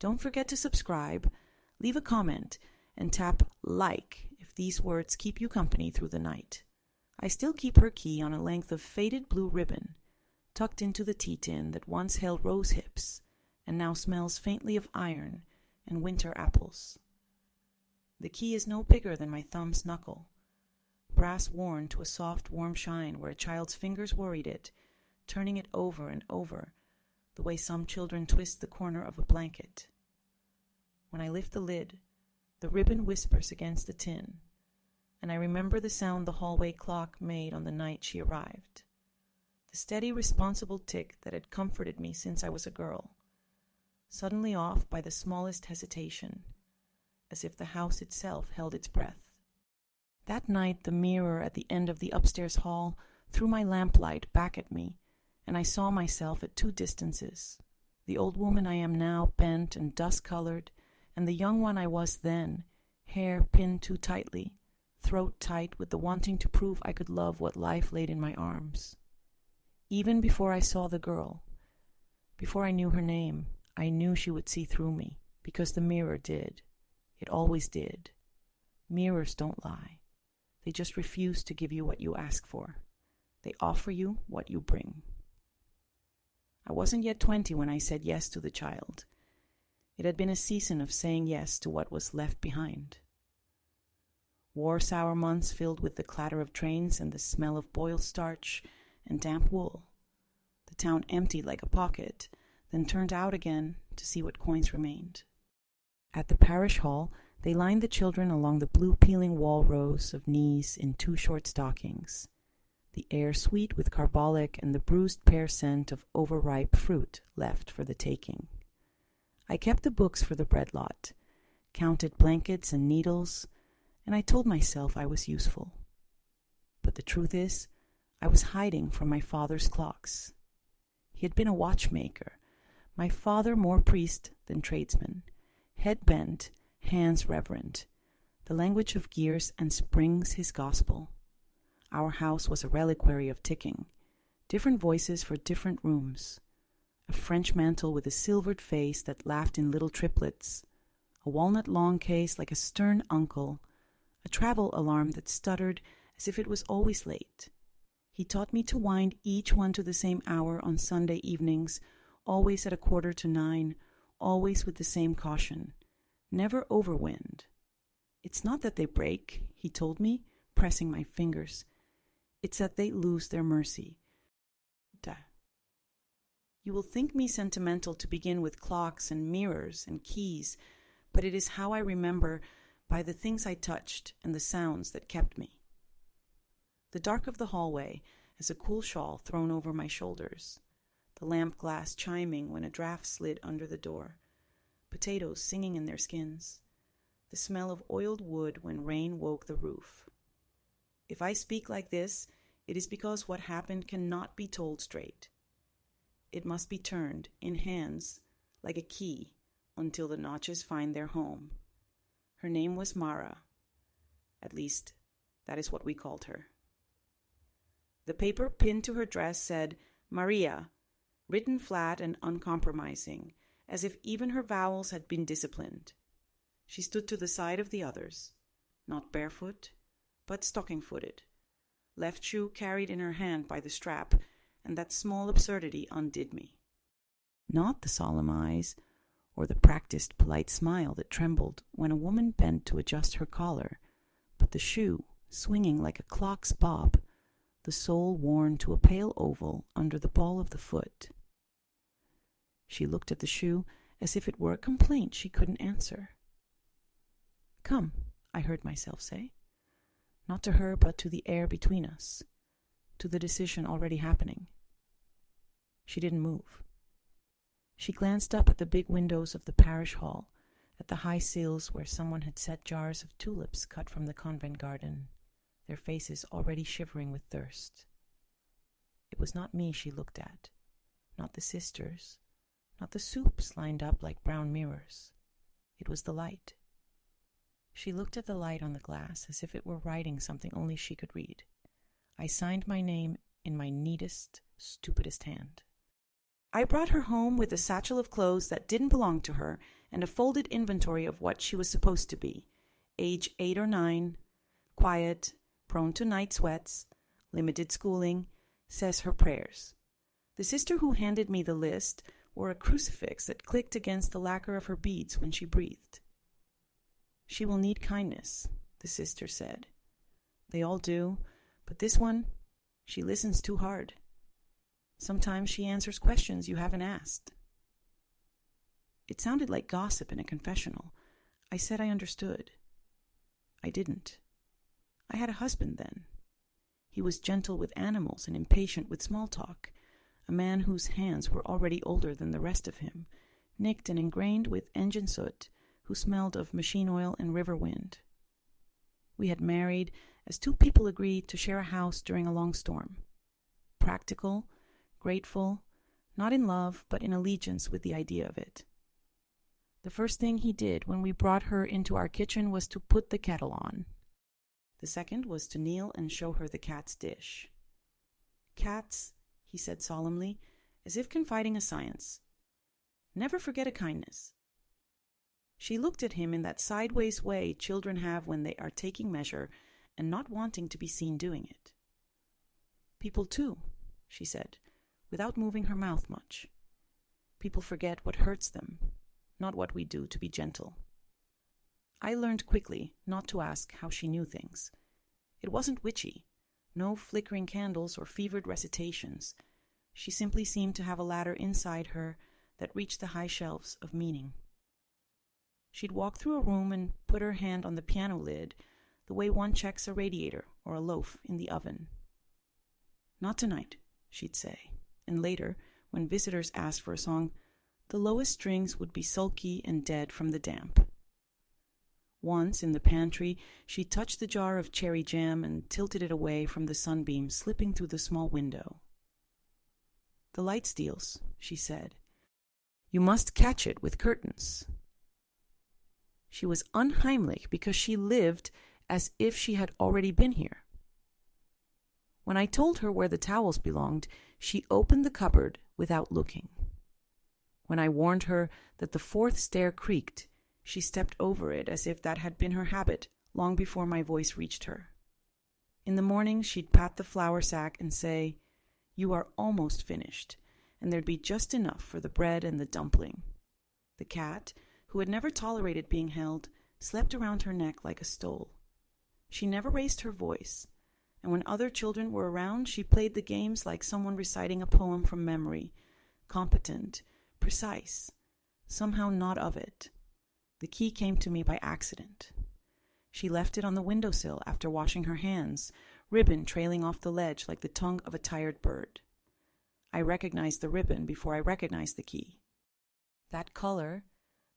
Don't forget to subscribe, leave a comment, and tap like if these words keep you company through the night. I still keep her key on a length of faded blue ribbon, tucked into the tea tin that once held rose hips and now smells faintly of iron and winter apples. The key is no bigger than my thumb's knuckle, brass worn to a soft, warm shine where a child's fingers worried it, turning it over and over, the way some children twist the corner of a blanket. When I lift the lid, the ribbon whispers against the tin, and I remember the sound the hallway clock made on the night she arrived. The steady, responsible tick that had comforted me since I was a girl, suddenly off by the smallest hesitation, as if the house itself held its breath. That night the mirror at the end of the upstairs hall threw my lamplight back at me, and I saw myself at two distances, the old woman I am now, bent and dust-colored, and the young one I was then, hair pinned too tightly, throat tight with the wanting to prove I could love what life laid in my arms. Even before I saw the girl, before I knew her name, I knew she would see through me, because the mirror did. It always did. Mirrors don't lie. They just refuse to give you what you ask for. They offer you what you bring. I wasn't yet 20 when I said yes to the child. It had been a season of saying yes to what was left behind. War-sour months filled with the clatter of trains and the smell of boiled starch and damp wool. The town emptied like a pocket, then turned out again to see what coins remained. At the parish hall, they lined the children along the blue-peeling wall rows of knees in too short stockings, the air sweet with carbolic and the bruised pear scent of overripe fruit left for the taking. I kept the books for the bread lot, counted blankets and needles, and I told myself I was useful. But the truth is, I was hiding from my father's clocks. He had been a watchmaker, my father more priest than tradesman, head bent, hands reverent, the language of gears and springs his gospel. Our house was a reliquary of ticking, different voices for different rooms, a French mantle with a silvered face that laughed in little triplets, a walnut lawn case like a stern uncle, a travel alarm that stuttered as if it was always late. He taught me to wind each one to the same hour on Sunday evenings, always at 8:45, always with the same caution. Never overwind. It's not that they break, he told me, pressing my fingers. It's that they lose their mercy. You will think me sentimental to begin with clocks and mirrors and keys, but it is how I remember by the things I touched and the sounds that kept me. The dark of the hallway as a cool shawl thrown over my shoulders, the lamp glass chiming when a draft slid under the door, potatoes singing in their skins, the smell of oiled wood when rain woke the roof. If I speak like this, it is because what happened cannot be told straight. It must be turned in hands like a key until the notches find their home. Her name was Mara. At least, that is what we called her. The paper pinned to her dress said Maria, written flat and uncompromising, as if even her vowels had been disciplined. She stood to the side of the others, not barefoot, but stocking-footed, left shoe carried in her hand by the strap, and that small absurdity undid me. Not the solemn eyes, or the practiced polite smile that trembled when a woman bent to adjust her collar, but the shoe, swinging like a clock's bob, the sole worn to a pale oval under the ball of the foot. She looked at the shoe as if it were a complaint she couldn't answer. "Come," I heard myself say, not to her but to the air between us, to the decision already happening. She didn't move. She glanced up at the big windows of the parish hall, at the high sills where someone had set jars of tulips cut from the convent garden, their faces already shivering with thirst. It was not me she looked at, not the sisters, not the soups lined up like brown mirrors. It was the light. She looked at the light on the glass as if it were writing something only she could read. I signed my name in my neatest, stupidest hand. I brought her home with a satchel of clothes that didn't belong to her and a folded inventory of what she was supposed to be: age 8 or 9, quiet, prone to night sweats, limited schooling, says her prayers. The sister who handed me the list wore a crucifix that clicked against the lacquer of her beads when she breathed. She will need kindness, the sister said. They all do, but this one, she listens too hard. Sometimes she answers questions you haven't asked. It sounded like gossip in a confessional. I said I understood. I didn't. I had a husband then. He was gentle with animals and impatient with small talk, a man whose hands were already older than the rest of him, nicked and ingrained with engine soot, who smelled of machine oil and river wind. We had married as two people agreed to share a house during a long storm. Practical, grateful, not in love, but in allegiance with the idea of it. The first thing he did when we brought her into our kitchen was to put the kettle on. The second was to kneel and show her the cat's dish. Cats, he said solemnly, as if confiding a science, never forget a kindness. She looked at him in that sideways way children have when they are taking measure and not wanting to be seen doing it. People too, she said, without moving her mouth much. People forget what hurts them, not what we do to be gentle. I learned quickly not to ask how she knew things. It wasn't witchy, no flickering candles or fevered recitations. She simply seemed to have a ladder inside her that reached the high shelves of meaning. She'd walk through a room and put her hand on the piano lid, the way one checks a radiator or a loaf in the oven. Not tonight, she'd say, and later, when visitors asked for a song, the lowest strings would be sulky and dead from the damp. Once, in the pantry, she touched the jar of cherry jam and tilted it away from the sunbeam slipping through the small window. The light steals, she said. You must catch it with curtains. She was unheimlich because she lived as if she had already been here. When I told her where the towels belonged, she opened the cupboard without looking. When I warned her that the fourth stair creaked, she stepped over it as if that had been her habit long before my voice reached her. In the morning, she'd pat the flour sack and say, "You are almost finished," and there'd be just enough for the bread and the dumpling. The cat, who had never tolerated being held, slept around her neck like a stole. She never raised her voice, and when other children were around, she played the games like someone reciting a poem from memory, competent, precise, somehow not of it. The key came to me by accident. She left it on the windowsill after washing her hands, ribbon trailing off the ledge like the tongue of a tired bird. I recognized the ribbon before I recognized the key. That color,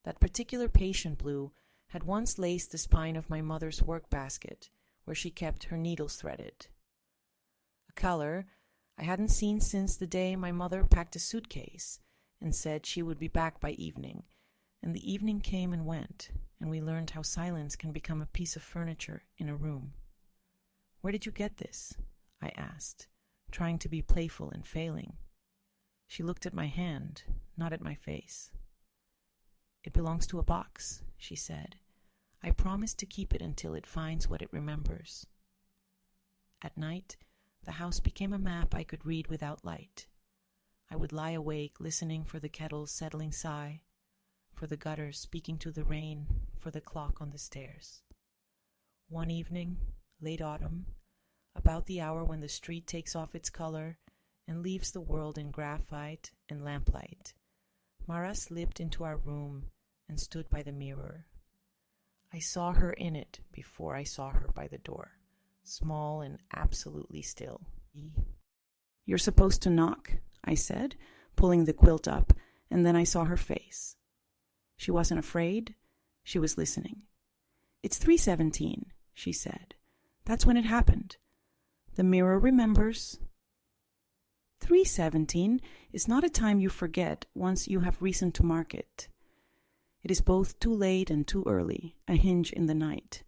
that particular patient blue, had once laced the spine of my mother's work basket, where she kept her needles threaded. A color I hadn't seen since the day my mother packed a suitcase and said she would be back by evening, and the evening came and went, and we learned how silence can become a piece of furniture in a room. "Where did you get this?" I asked, trying to be playful and failing. She looked at my hand, not at my face. "It belongs to a box," she said. "I promise to keep it until it finds what it remembers." At night, the house became a map I could read without light. I would lie awake listening for the kettle's settling sigh, for the gutter speaking to the rain, for the clock on the stairs. One evening, late autumn, about the hour when the street takes off its color and leaves the world in graphite and lamplight, Mara slipped into our room and stood by the mirror. I saw her in it before I saw her by the door, small and absolutely still. "You're supposed to knock," I said, pulling the quilt up, and then I saw her face. She wasn't afraid. She was listening. "It's 3:17, she said. "That's when it happened. The mirror remembers." 3:17 is not a time you forget once you have reason to mark it. It is both too late and too early, a hinge in the night.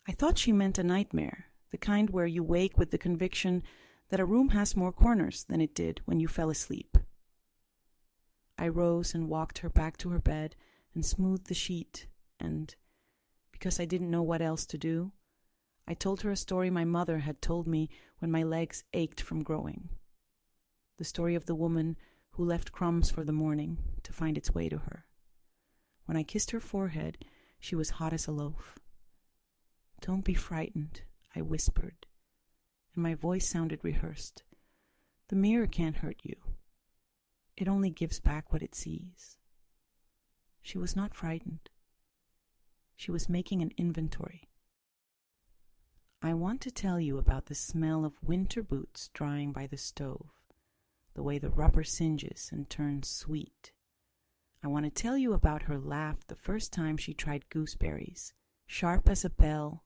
I thought she meant a nightmare, the kind where you wake with the conviction that a room has more corners than it did when you fell asleep. I rose and walked her back to her bed and smoothed the sheet, and, because I didn't know what else to do, I told her a story my mother had told me when my legs ached from growing. The story of the woman who left crumbs for the morning to find its way to her. When I kissed her forehead, she was hot as a loaf. "Don't be frightened," I whispered, and my voice sounded rehearsed. "The mirror can't hurt you. It only gives back what it sees." She was not frightened. She was making an inventory. I want to tell you about the smell of winter boots drying by the stove, the way the rubber singes and turns sweet. I want to tell you about her laugh the first time she tried gooseberries, sharp as a bell,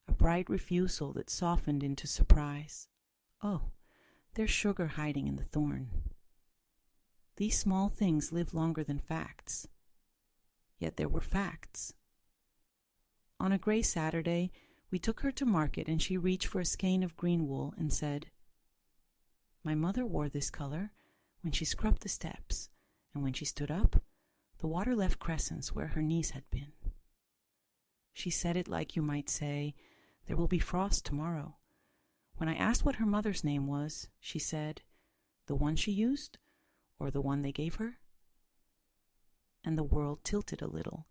a bright refusal that softened into surprise. Oh, there's sugar hiding in the thorn. These small things live longer than facts. Yet there were facts. On a gray Saturday, we took her to market and she reached for a skein of green wool and said, "My mother wore this color when she scrubbed the steps, and when she stood up, the water left crescents where her knees had been." She said it like you might say, "There will be frost tomorrow." When I asked what her mother's name was, she said, "The one she used, or the one they gave her?" And the world tilted a little,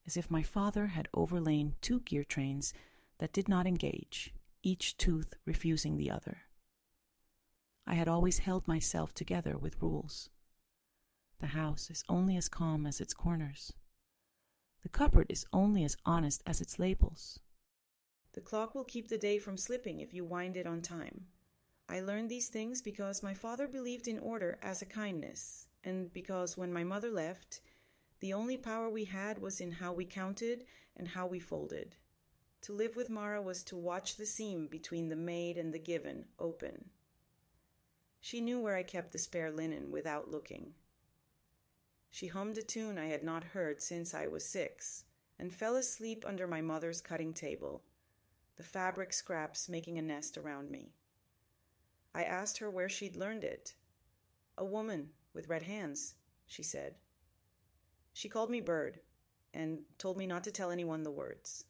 as if my father had overlain 2 gear trains that did not engage, each tooth refusing the other. I had always held myself together with rules. The house is only as calm as its corners. The cupboard is only as honest as its labels. The clock will keep the day from slipping if you wind it on time. I learned these things because my father believed in order as a kindness, and because when my mother left, the only power we had was in how we counted and how we folded. To live with Mara was to watch the seam between the made and the given open. She knew where I kept the spare linen without looking. She hummed a tune I had not heard since I was 6, and fell asleep under my mother's cutting table, the fabric scraps making a nest around me. I asked her where she'd learned it. "A woman with red hands," she said. She called me Bird, and told me not to tell anyone the words.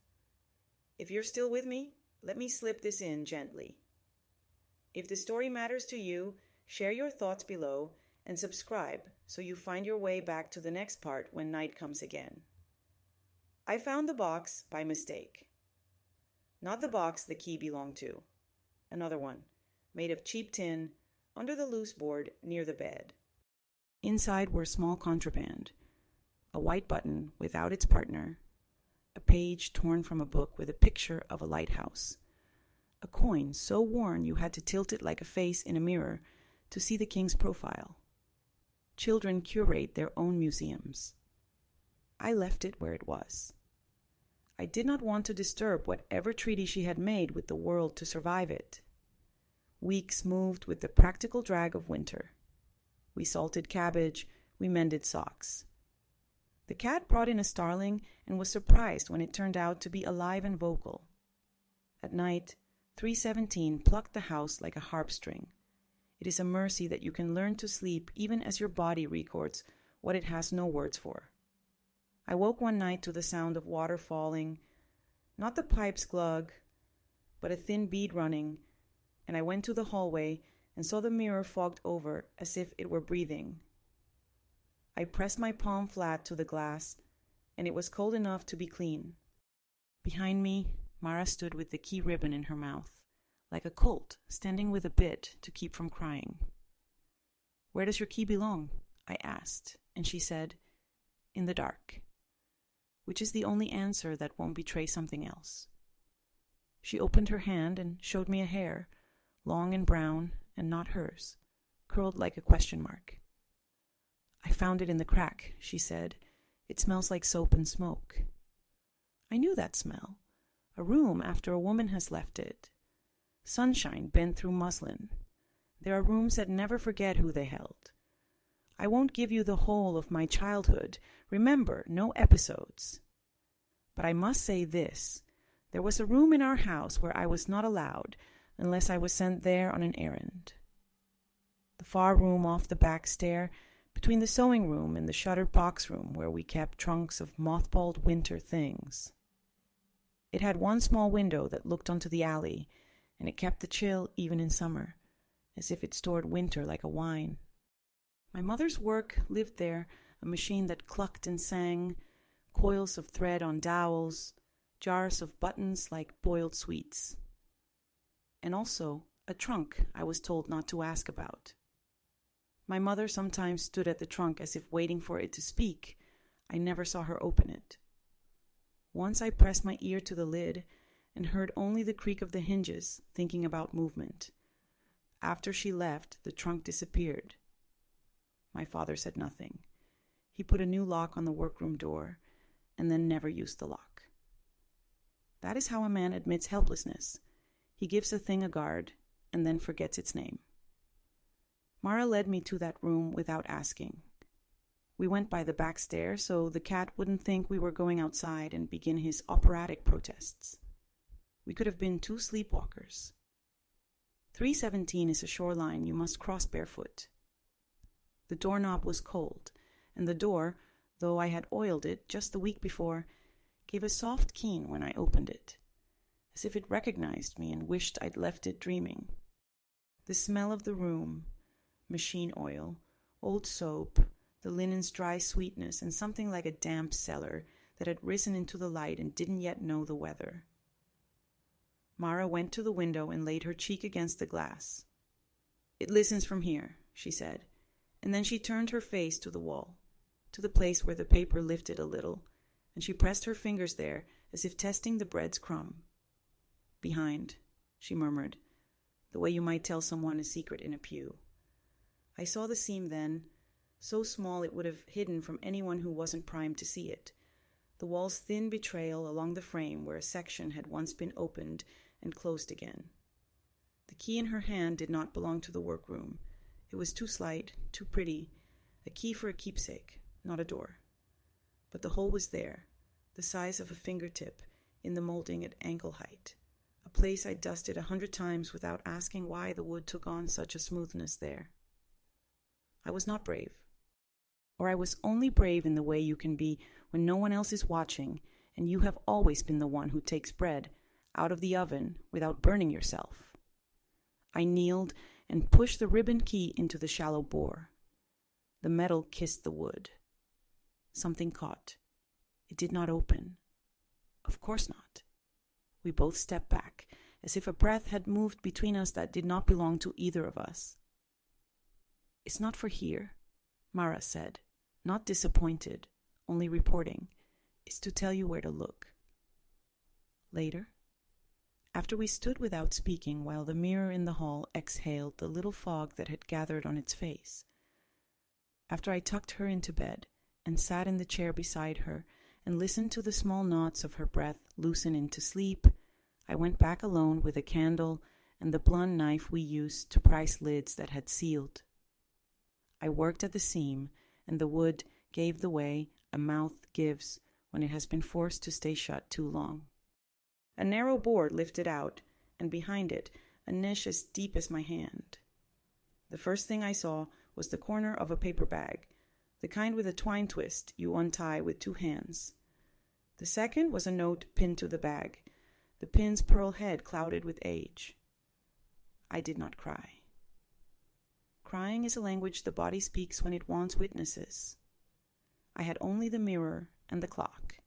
If you're still with me, let me slip this in gently. If the story matters to you, share your thoughts below and subscribe so you find your way back to the next part when night comes again. I found the box by mistake. Not the box the key belonged to. Another one, made of cheap tin, under the loose board near the bed. Inside were small contraband, a white button without its partner, a page torn from a book with a picture of a lighthouse, a coin so worn you had to tilt it like a face in a mirror to see the king's profile. Children curate their own museums. I left it where it was. I did not want to disturb whatever treaty she had made with the world to survive it. Weeks moved with the practical drag of winter. We salted cabbage, we mended socks. The cat brought in a starling and was surprised when it turned out to be alive and vocal. At night, 317 plucked the house like a harp string. It is a mercy that you can learn to sleep even as your body records what it has no words for. I woke one night to the sound of water falling, not the pipe's glug, but a thin bead running, and I went to the hallway and saw the mirror fogged over as if it were breathing. I pressed my palm flat to the glass, and it was cold enough to be clean. Behind me, Mara stood with the key ribbon in her mouth, like a colt standing with a bit to keep from crying. "Where does your key belong?" I asked, and she said, "In the dark," which is the only answer that won't betray something else. She opened her hand and showed me a hair, long and brown and not hers, curled like a question mark. "I found it in the crack," she said. "It smells like soap and smoke." I knew that smell. A room after a woman has left it. Sunshine bent through muslin. There are rooms that never forget who they held. I won't give you the whole of my childhood. Remember, no episodes. But I must say this. There was a room in our house where I was not allowed unless I was sent there on an errand. The far room off the back stair between the sewing room and the shuttered box room where we kept trunks of mothballed winter things. It had one small window that looked onto the alley, and it kept the chill even in summer, as if it stored winter like a wine. My mother's work lived there, a machine that clucked and sang, coils of thread on dowels, jars of buttons like boiled sweets. And also a trunk I was told not to ask about. My mother sometimes stood at the trunk as if waiting for it to speak. I never saw her open it. Once I pressed my ear to the lid and heard only the creak of the hinges, thinking about movement. After she left, the trunk disappeared. My father said nothing. He put a new lock on the workroom door and then never used the lock. That is how a man admits helplessness. He gives a thing a guard and then forgets its name. Mara led me to that room without asking. We went by the back stair so the cat wouldn't think we were going outside and begin his operatic protests. We could have been two sleepwalkers. 317 is a shoreline you must cross barefoot. The doorknob was cold, and the door, though I had oiled it just the week before, gave a soft keen when I opened it, as if it recognized me and wished I'd left it dreaming. The smell of the room, machine oil, old soap, the linen's dry sweetness, and something like a damp cellar that had risen into the light and didn't yet know the weather. Mara went to the window and laid her cheek against the glass. "It listens from here," she said, and then she turned her face to the wall, to the place where the paper lifted a little, and she pressed her fingers there as if testing the bread's crumb. "Behind," she murmured, the way you might tell someone a secret in a pew. I saw the seam then, so small it would have hidden from anyone who wasn't primed to see it, the wall's thin betrayal along the frame where a section had once been opened and closed again. The key in her hand did not belong to the workroom. It was too slight, too pretty, a key for a keepsake, not a door. But the hole was there, the size of a fingertip, in the molding at ankle height, a place I dusted 100 times without asking why the wood took on such a smoothness there. I was not brave. Or I was only brave in the way you can be when no one else is watching, and you have always been the one who takes bread out of the oven without burning yourself. I kneeled and pushed the ribbon key into the shallow bore. The metal kissed the wood. Something caught. It did not open. Of course not. We both stepped back, as if a breath had moved between us that did not belong to either of us. "It's not for here," Mara said, not disappointed, only reporting. "It's to tell you where to look." Later, after we stood without speaking while the mirror in the hall exhaled the little fog that had gathered on its face, after I tucked her into bed and sat in the chair beside her and listened to the small knots of her breath loosen into sleep, I went back alone with a candle and the blunt knife we used to price lids that had sealed. I worked at the seam, and the wood gave the way a mouth gives when it has been forced to stay shut too long. A narrow board lifted out, and behind it a niche as deep as my hand. The first thing I saw was the corner of a paper bag, the kind with a twine twist you untie with 2 hands. The second was a note pinned to the bag, the pin's pearl head clouded with age. I did not cry. Crying is a language the body speaks when it wants witnesses. I had only the mirror and the clock.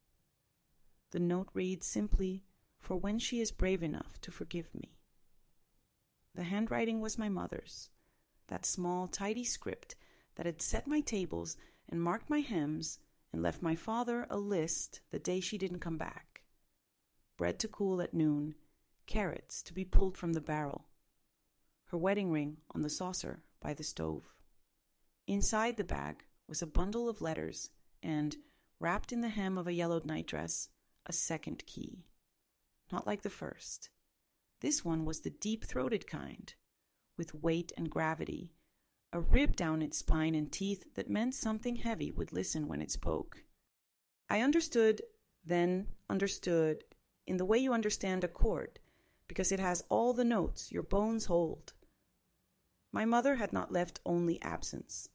The note reads simply, "For when she is brave enough to forgive me." The handwriting was my mother's, that small, tidy script that had set my tables and marked my hems and left my father a list the day she didn't come back. Bread to cool at noon, carrots to be pulled from the barrel, her wedding ring on the saucer by the stove. Inside the bag was a bundle of letters and, wrapped in the hem of a yellowed nightdress, a second key. Not like the first. This one was the deep-throated kind, with weight and gravity, a rib down its spine and teeth that meant something heavy would listen when it spoke. I understood, in the way you understand a chord, because it has all the notes your bones hold. My mother had not left only absence.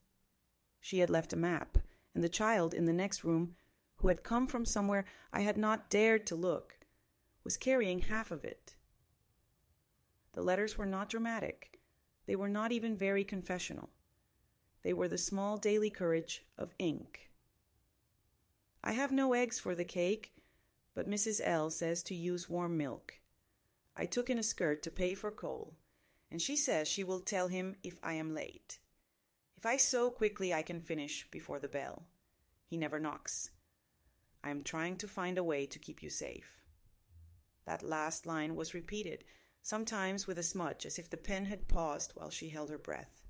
She had left a map, and the child in the next room, who had come from somewhere I had not dared to look, was carrying half of it. The letters were not dramatic. They were not even very confessional. They were the small daily courage of ink. I have no eggs for the cake, but Mrs. L says to use warm milk. I took in a skirt to pay for coal, and she says she will tell him if I am late. If I sew quickly, I can finish before the bell. He never knocks. I am trying to find a way to keep you safe. That last line was repeated, sometimes with a smudge, as if the pen had paused while she held her breath.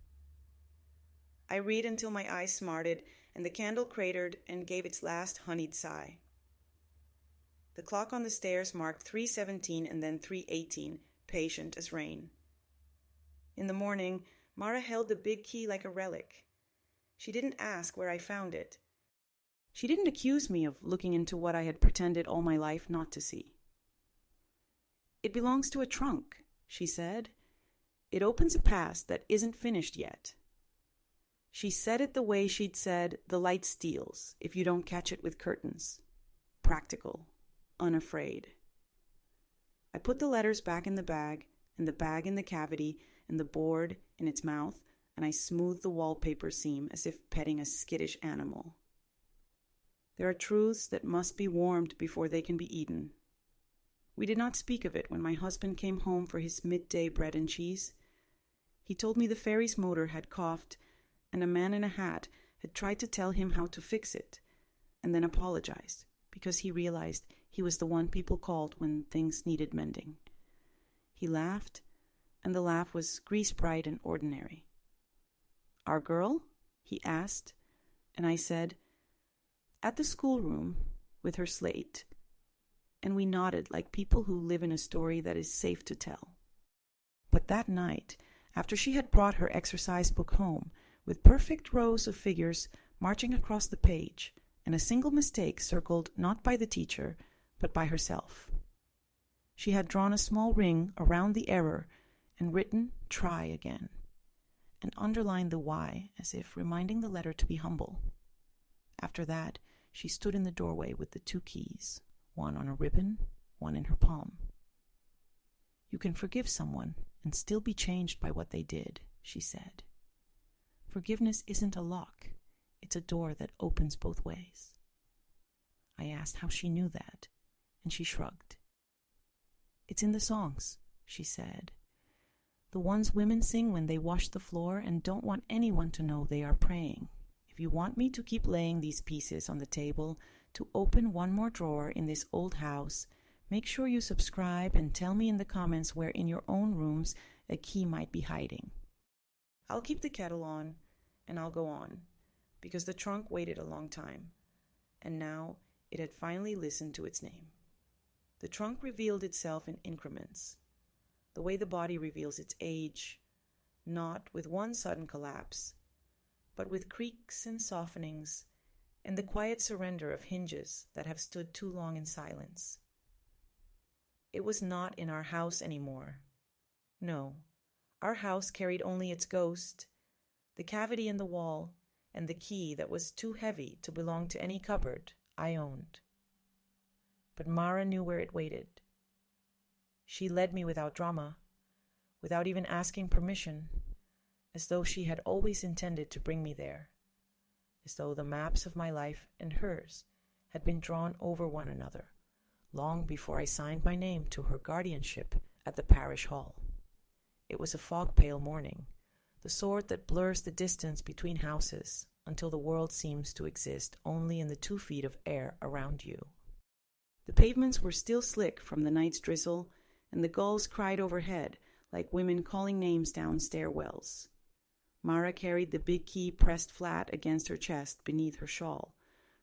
I read until my eyes smarted and the candle cratered and gave its last honeyed sigh. The clock on the stairs marked 3:17 and then 3:18, patient as rain. In the morning, Mara held the big key like a relic. She didn't ask where I found it. She didn't accuse me of looking into what I had pretended all my life not to see. It belongs to a trunk, she said. It opens a past that isn't finished yet. She said it the way she'd said the light steals if you don't catch it with curtains. Practical, unafraid. I put the letters back in the bag, and the bag in the cavity, and the board in its mouth, and I smoothed the wallpaper seam as if petting a skittish animal. There are truths that must be warmed before they can be eaten. We did not speak of it when my husband came home for his midday bread and cheese. He told me the ferry's motor had coughed, and a man in a hat had tried to tell him how to fix it, and then apologized, because he realized he was the one people called when things needed mending. He laughed, and the laugh was grease-bright and ordinary. "Our girl?" he asked, and I said, "At the schoolroom, with her slate," and we nodded like people who live in a story that is safe to tell. But that night, after she had brought her exercise book home, with perfect rows of figures marching across the page, and a single mistake circled not by the teacher, but by herself, she had drawn a small ring around the error and written "try again," and underlined the Y as if reminding the letter to be humble. After that, she stood in the doorway with the 2 keys, one on a ribbon, one in her palm. "You can forgive someone and still be changed by what they did," she said. "Forgiveness isn't a lock. It's a door that opens both ways." I asked how she knew that, and she shrugged. "It's in the songs," she said. "The ones women sing when they wash the floor and don't want anyone to know they are praying. If you want me to keep laying these pieces on the table, to open one more drawer in this old house, make sure you subscribe and tell me in the comments where in your own rooms a key might be hiding. I'll keep the kettle on, and I'll go on, because the trunk waited a long time, and now it had finally listened to its name. The trunk revealed itself in increments, the way the body reveals its age, not with one sudden collapse, but with creaks and softenings, and the quiet surrender of hinges that have stood too long in silence. It was not in our house anymore. No, our house carried only its ghost, the cavity in the wall, and the key that was too heavy to belong to any cupboard I owned. But Mara knew where it waited. She led me without drama, without even asking permission, as though she had always intended to bring me there, as though the maps of my life and hers had been drawn over one another long before I signed my name to her guardianship at the parish hall. It was a fog-pale morning, the sort that blurs the distance between houses until the world seems to exist only in the 2 feet of air around you. The pavements were still slick from the night's drizzle, and the gulls cried overhead like women calling names down stairwells. Mara carried the big key pressed flat against her chest beneath her shawl,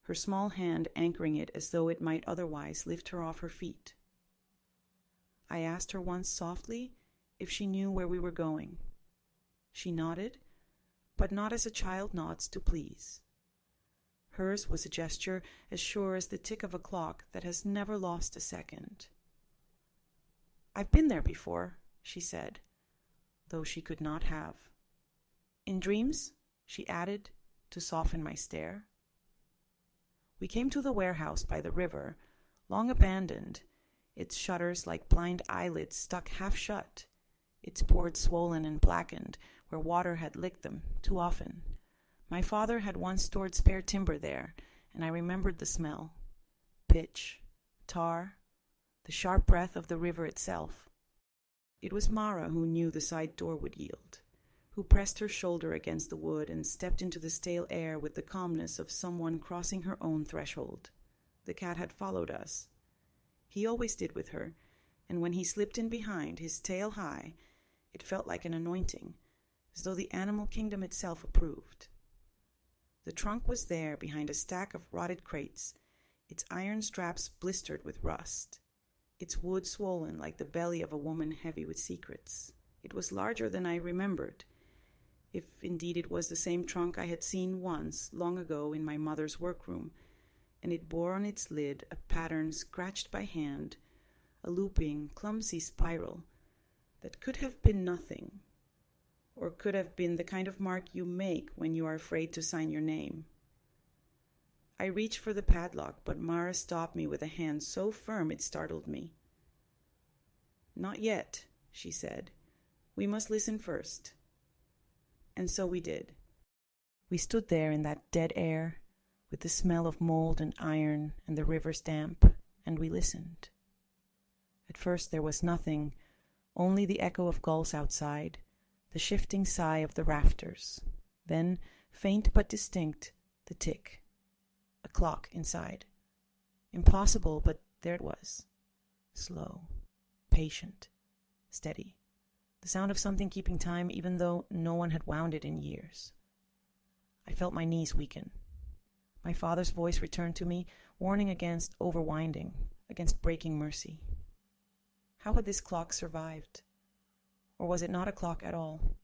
her small hand anchoring it as though it might otherwise lift her off her feet. I asked her once softly if she knew where we were going. She nodded, but not as a child nods to please. Hers was a gesture as sure as the tick of a clock that has never lost a second. "I've been there before," she said, though she could not have. "In dreams?" she added, to soften my stare. We came to the warehouse by the river, long abandoned, its shutters like blind eyelids stuck half shut, its boards swollen and blackened where water had licked them too often. My father had once stored spare timber there, and I remembered the smell. Pitch, tar, the sharp breath of the river itself. It was Mara who knew the side door would yield, who pressed her shoulder against the wood and stepped into the stale air with the calmness of someone crossing her own threshold. The cat had followed us. He always did with her, and when he slipped in behind, his tail high, it felt like an anointing, as though the animal kingdom itself approved. The trunk was there behind a stack of rotted crates, its iron straps blistered with rust, its wood swollen like the belly of a woman heavy with secrets. It was larger than I remembered, if indeed it was the same trunk I had seen once, long ago, in my mother's workroom, and it bore on its lid a pattern scratched by hand, a looping, clumsy spiral that could have been nothing, or could have been the kind of mark you make when you are afraid to sign your name. I reached for the padlock, but Mara stopped me with a hand so firm it startled me. "Not yet," she said. "We must listen first." And so we did. We stood there in that dead air, with the smell of mold and iron and the river's damp, and we listened. At first there was nothing, only the echo of gulls outside, the shifting sigh of the rafters. Then, faint but distinct, the tick. A clock inside. Impossible, but there it was. Slow, patient, steady. The sound of something keeping time even though no one had wound it in years. I felt my knees weaken. My father's voice returned to me, warning against overwinding, against breaking mercy. How had this clock survived? Or was it not a clock at all,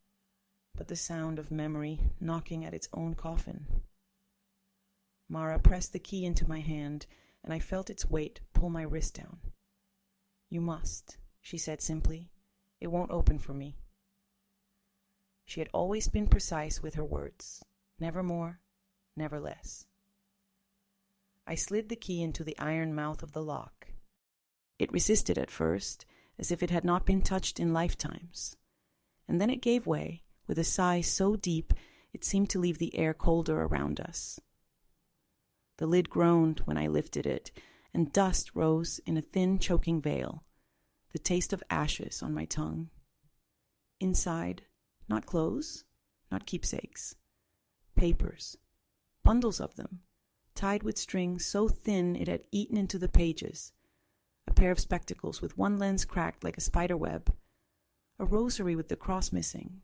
but the sound of memory knocking at its own coffin? Mara pressed the key into my hand, and I felt its weight pull my wrist down. "You must," she said simply. "It won't open for me." She had always been precise with her words. Never more, never less. I slid the key into the iron mouth of the lock. It resisted at first, as if it had not been touched in lifetimes. And then it gave way, with a sigh so deep it seemed to leave the air colder around us. The lid groaned when I lifted it, and dust rose in a thin, choking veil, the taste of ashes on my tongue. Inside, not clothes, not keepsakes. Papers, bundles of them, tied with string so thin it had eaten into the pages. A pair of spectacles with one lens cracked like a spider web. A rosary with the cross missing.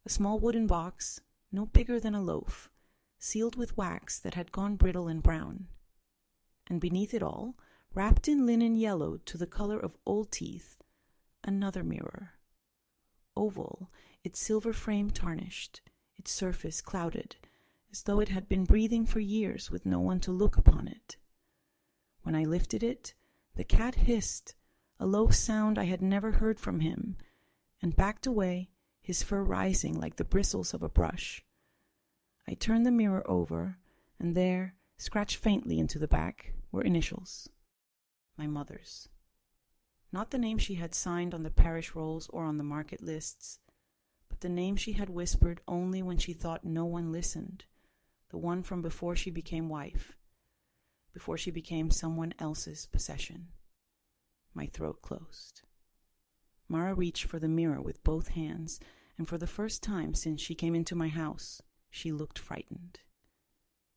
A small wooden box, no bigger than a loaf, sealed with wax that had gone brittle and brown. And beneath it all, wrapped in linen yellow to the color of old teeth, another mirror. Oval, its silver frame tarnished, its surface clouded, as though it had been breathing for years with no one to look upon it. When I lifted it, the cat hissed, a low sound I had never heard from him, and backed away, his fur rising like the bristles of a brush. I turned the mirror over, and there, scratched faintly into the back, were initials. My mother's. Not the name she had signed on the parish rolls or on the market lists, but the name she had whispered only when she thought no one listened, the one from before she became wife, before she became someone else's possession. My throat closed. Mara reached for the mirror with both hands, and for the first time since she came into my house, she looked frightened.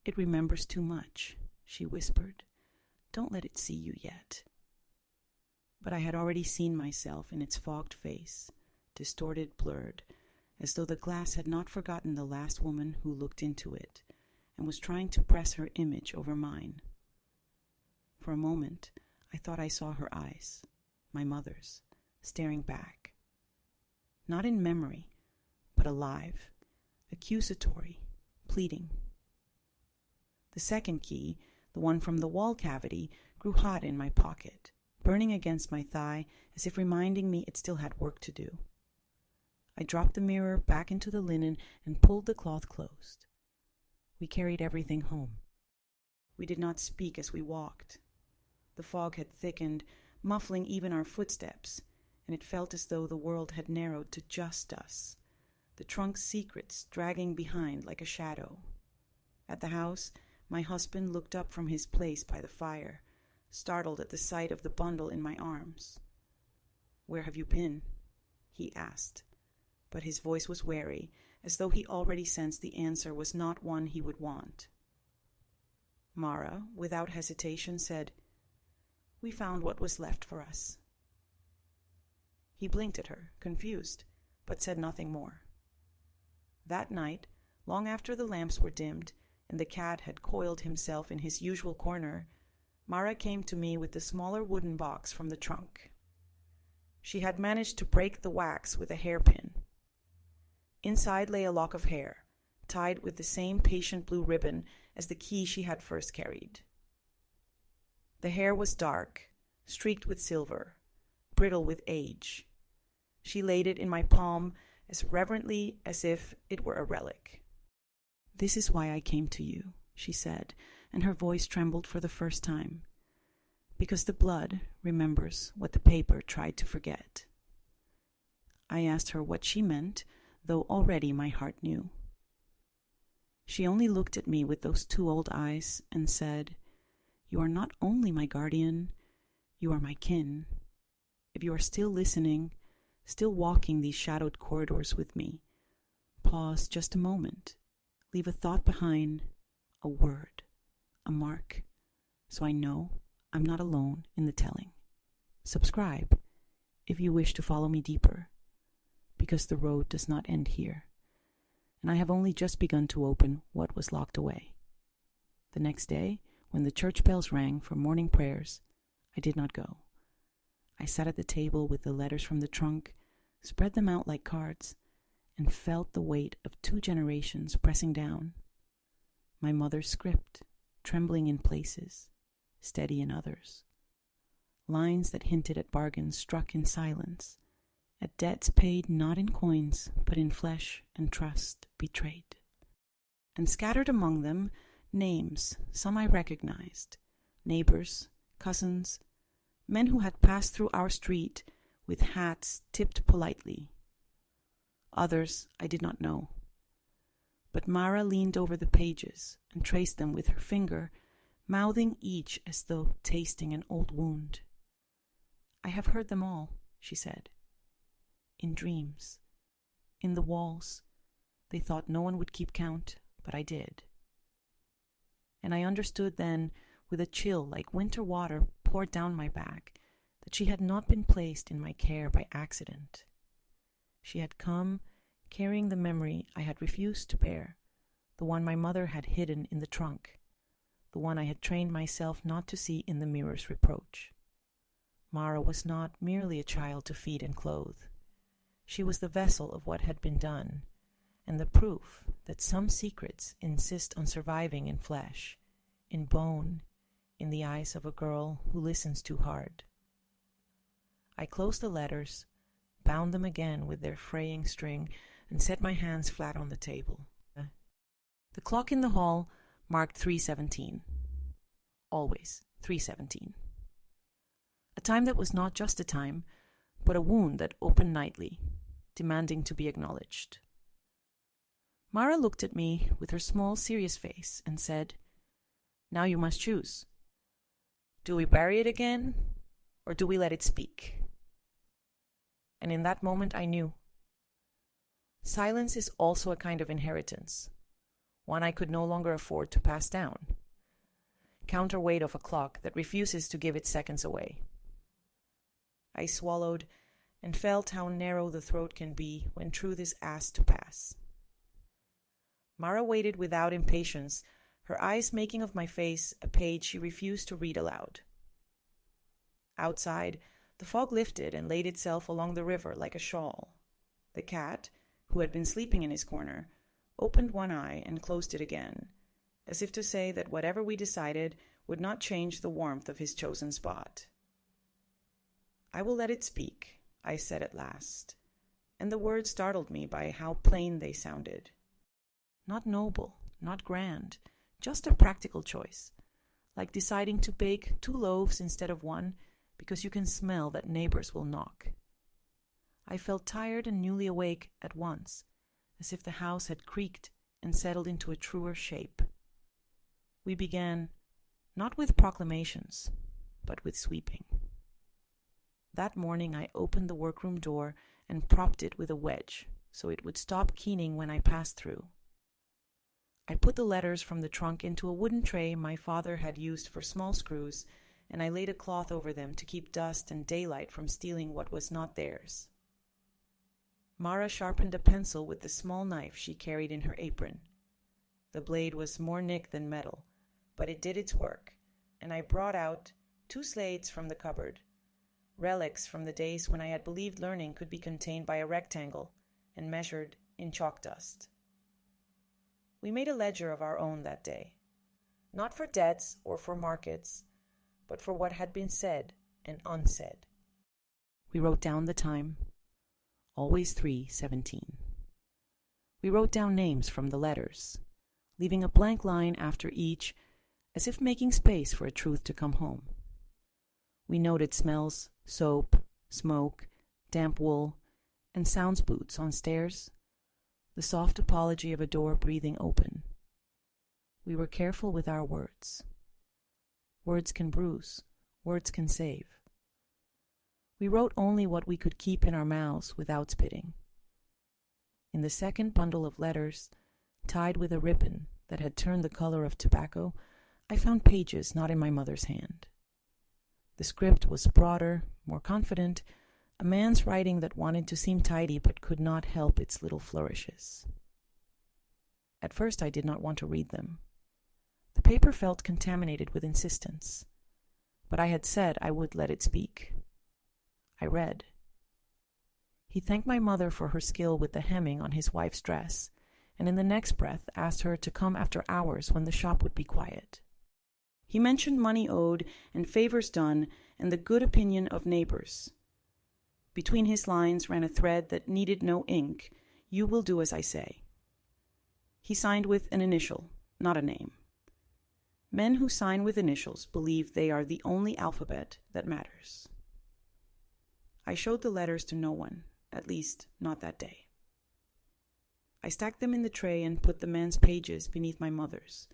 "It remembers too much," she whispered. "Don't let it see you yet." But I had already seen myself in its fogged face, distorted, blurred, as though the glass had not forgotten the last woman who looked into it, and was trying to press her image over mine. For a moment, I thought I saw her eyes, my mother's, staring back. Not in memory, but alive, accusatory, pleading. The second key, the one from the wall cavity, grew hot in my pocket, burning against my thigh as if reminding me it still had work to do. I dropped the mirror back into the linen and pulled the cloth closed. We carried everything home. We did not speak as we walked. The fog had thickened, muffling even our footsteps, and it felt as though the world had narrowed to just us, the trunk's secrets dragging behind like a shadow. At the house, my husband looked up from his place by the fire, startled at the sight of the bundle in my arms. "Where have you been?" he asked, but his voice was wary, as though he already sensed the answer was not one he would want. Mara, without hesitation, said, "We found what was left for us." He blinked at her, confused, but said nothing more. That night, long after the lamps were dimmed and the cat had coiled himself in his usual corner, Mara came to me with the smaller wooden box from the trunk. She had managed to break the wax with a hairpin. Inside lay a lock of hair, tied with the same patient blue ribbon as the key she had first carried. The hair was dark, streaked with silver, brittle with age. She laid it in my palm as reverently as if it were a relic. "This is why I came to you," she said, and her voice trembled for the first time. "Because the blood remembers what the paper tried to forget." I asked her what she meant, though already my heart knew. She only looked at me with those two old eyes and said, "You are not only my guardian, you are my kin. If you are still listening, still walking these shadowed corridors with me, pause just a moment, leave a thought behind, a word, a mark, so I know I'm not alone in the telling. Subscribe if you wish to follow me deeper, because the road does not end here, and I have only just begun to open what was locked away." The next day, when the church bells rang for morning prayers, I did not go. I sat at the table with the letters from the trunk, spread them out like cards, and felt the weight of 2 generations pressing down. My mother's script, trembling in places, steady in others. Lines that hinted at bargains struck in silence, at debts paid not in coins, but in flesh and trust betrayed. And scattered among them, names, some I recognized, neighbors, cousins, men who had passed through our street with hats tipped politely. Others I did not know. But Mara leaned over the pages and traced them with her finger, mouthing each as though tasting an old wound. "I have heard them all," she said. "In dreams, in the walls. They thought no one would keep count, but I did." And I understood then, with a chill like winter water poured down my back, that she had not been placed in my care by accident. She had come carrying the memory I had refused to bear, the one my mother had hidden in the trunk, the one I had trained myself not to see in the mirror's reproach. Mara was not merely a child to feed and clothe. She was the vessel of what had been done, and the proof that some secrets insist on surviving in flesh, in bone, in the eyes of a girl who listens too hard. I closed the letters, bound them again with their fraying string, and set my hands flat on the table. The clock in the hall marked 3:17. Always 3:17. A time that was not just a time, but a wound that opened nightly, demanding to be acknowledged. Mara looked at me with her small, serious face and said, "Now you must choose. Do we bury it again, or do we let it speak?" And in that moment I knew. Silence is also a kind of inheritance, one I could no longer afford to pass down. Counterweight of a clock that refuses to give its seconds away. I swallowed and felt how narrow the throat can be when truth is asked to pass. Mara waited without impatience, her eyes making of my face a page she refused to read aloud. Outside, the fog lifted and laid itself along the river like a shawl. The cat, who had been sleeping in his corner, opened one eye and closed it again, as if to say that whatever we decided would not change the warmth of his chosen spot. "I will let it speak," I said at last, and the words startled me by how plain they sounded. Not noble, not grand, just a practical choice, like deciding to bake 2 loaves instead of 1 because you can smell that neighbors will knock. I felt tired and newly awake at once, as if the house had creaked and settled into a truer shape. We began, not with proclamations, but with sweeping. That morning I opened the workroom door and propped it with a wedge, so it would stop keening when I passed through. I put the letters from the trunk into a wooden tray my father had used for small screws, and I laid a cloth over them to keep dust and daylight from stealing what was not theirs. Mara sharpened a pencil with the small knife she carried in her apron. The blade was more nick than metal, but it did its work, and I brought out 2 slates from the cupboard, relics from the days when I had believed learning could be contained by a rectangle and measured in chalk dust. We made a ledger of our own that day, not for debts or for markets, but for what had been said and unsaid. We wrote down the time, always 3:17. We wrote down names from the letters, leaving a blank line after each, as if making space for a truth to come home. We noted smells, soap, smoke, damp wool, and sounds boots on stairs, the soft apology of a door breathing open. We were careful with our words. Words can bruise, words can save. We wrote only what we could keep in our mouths without spitting. In the second bundle of letters, tied with a ribbon that had turned the color of tobacco, I found pages not in my mother's hand. The script was broader, more confident, a man's writing that wanted to seem tidy but could not help its little flourishes. At first I did not want to read them. The paper felt contaminated with insistence, but I had said I would let it speak. I read. He thanked my mother for her skill with the hemming on his wife's dress, and in the next breath asked her to come after hours when the shop would be quiet. He mentioned money owed and favors done and the good opinion of neighbors. Between his lines ran a thread that needed no ink. You will do as I say. He signed with an initial, not a name. Men who sign with initials believe they are the only alphabet that matters. I showed the letters to no one, at least not that day. I stacked them in the tray and put the man's pages beneath my mother's,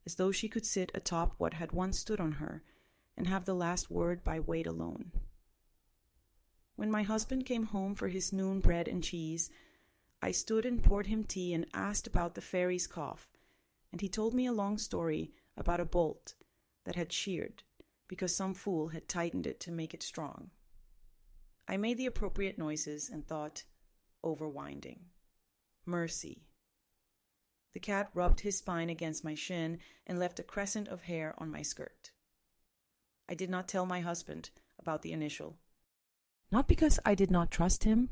as though she could sit atop what had once stood on her and have the last word by weight alone. When my husband came home for his noon bread and cheese, I stood and poured him tea and asked about the fairy's cough, and he told me a long story about a bolt that had sheared because some fool had tightened it to make it strong. I made the appropriate noises and thought, overwinding. Mercy. The cat rubbed his spine against my shin and left a crescent of hair on my skirt. I did not tell my husband about the initial. Not because I did not trust him,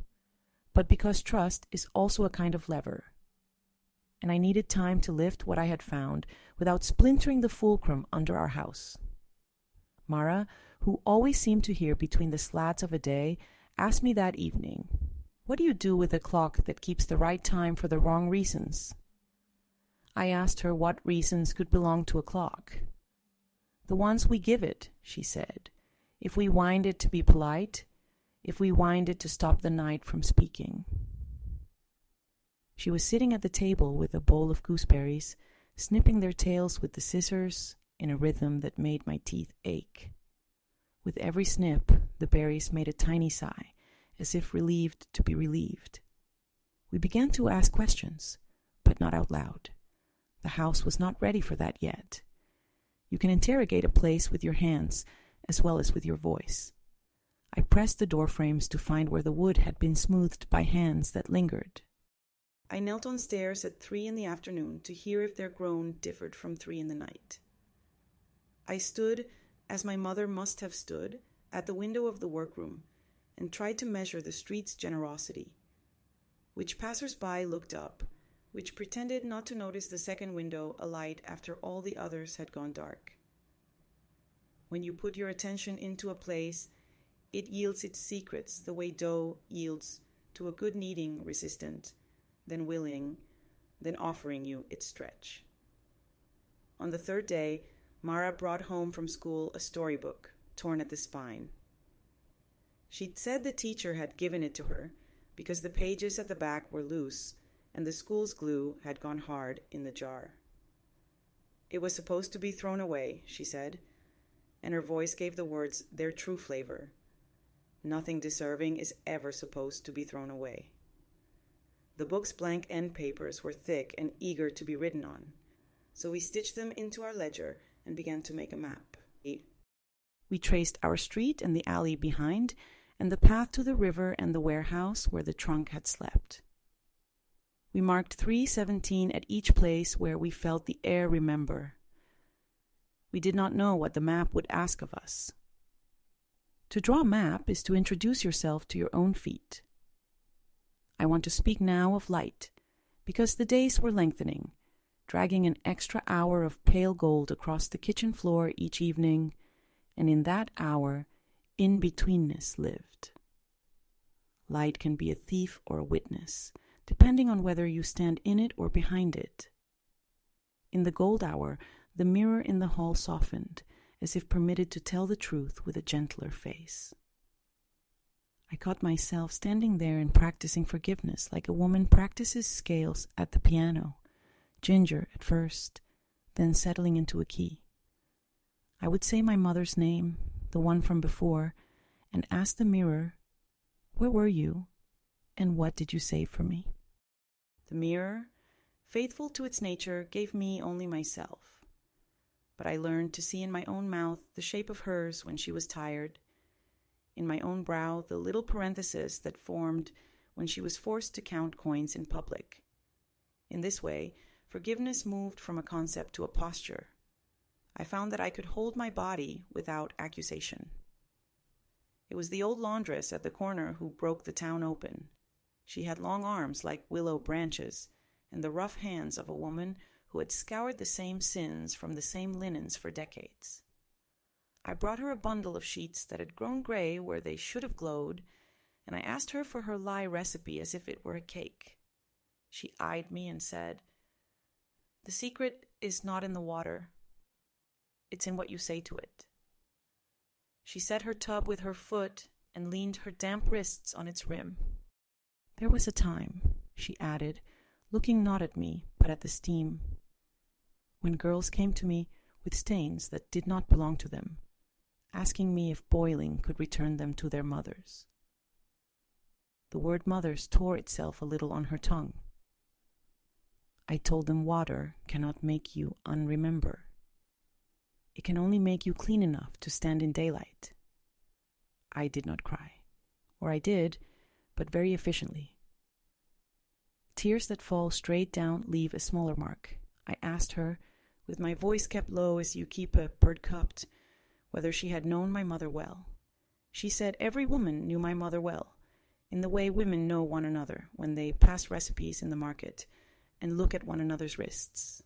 but because trust is also a kind of lever. And I needed time to lift what I had found without splintering the fulcrum under our house. Mara, who always seemed to hear between the slats of a day, asked me that evening, "What do you do with a clock that keeps the right time for the wrong reasons?" I asked her what reasons could belong to a clock. "The ones we give it," she said. "If we wind it to be polite, if we wind it to stop the night from speaking." She was sitting at the table with a bowl of gooseberries, snipping their tails with the scissors in a rhythm that made my teeth ache. With every snip, the berries made a tiny sigh, as if relieved to be relieved. We began to ask questions, but not out loud. The house was not ready for that yet. You can interrogate a place with your hands as well as with your voice. I pressed the door frames to find where the wood had been smoothed by hands that lingered. I knelt on stairs at 3 p.m. to hear if their groan differed from 3 p.m. I stood, as my mother must have stood, at the window of the workroom, and tried to measure the street's generosity. Which passers-by looked up, which pretended not to notice the second window alight after all the others had gone dark. When you put your attention into a place, it yields its secrets the way dough yields to a good kneading resistant, then willing, then offering you its stretch. On the third day, Mara brought home from school a storybook, torn at the spine. She'd said the teacher had given it to her because the pages at the back were loose and the school's glue had gone hard in the jar. It was supposed to be thrown away, she said, and her voice gave the words their true flavor. Nothing deserving is ever supposed to be thrown away. The book's blank end papers were thick and eager to be written on, so we stitched them into our ledger and began to make a map. We traced our street and the alley behind, and the path to the river and the warehouse where the trunk had slept. We marked 317 at each place where we felt the air remember. We did not know what the map would ask of us. To draw a map is to introduce yourself to your own feet. I want to speak now of light, because the days were lengthening, dragging an extra hour of pale gold across the kitchen floor each evening, and in that hour, in-betweenness lived. Light can be a thief or a witness, depending on whether you stand in it or behind it. In the gold hour, the mirror in the hall softened, as if permitted to tell the truth with a gentler face. I caught myself standing there and practicing forgiveness like a woman practices scales at the piano, ginger at first, then settling into a key. I would say my mother's name, the one from before, and ask the mirror, "Where were you, and what did you save for me?" The mirror, faithful to its nature, gave me only myself. But I learned to see in my own mouth the shape of hers when she was tired, in my own brow the little parenthesis that formed when she was forced to count coins in public. In this way, forgiveness moved from a concept to a posture. I found that I could hold my body without accusation. It was the old laundress at the corner who broke the town open. She had long arms like willow branches, and the rough hands of a woman who had scoured the same sins from the same linens for decades. I brought her a bundle of sheets that had grown gray where they should have glowed, and I asked her for her lie recipe as if it were a cake. She eyed me and said, "The secret is not in the water. It's in what you say to it." She set her tub with her foot and leaned her damp wrists on its rim. "There was a time," she added, looking not at me, but at the steam, "when girls came to me with stains that did not belong to them, asking me if boiling could return them to their mothers." The word mothers tore itself a little on her tongue. I told them water cannot make you unremember. It can only make you clean enough to stand in daylight. I did not cry, or I did, but very efficiently. Tears that fall straight down leave a smaller mark. I asked her, with my voice kept low as you keep a bird cupped, whether she had known my mother well. She said every woman knew my mother well, in the way women know one another when they pass recipes in the market and look at one another's wrists.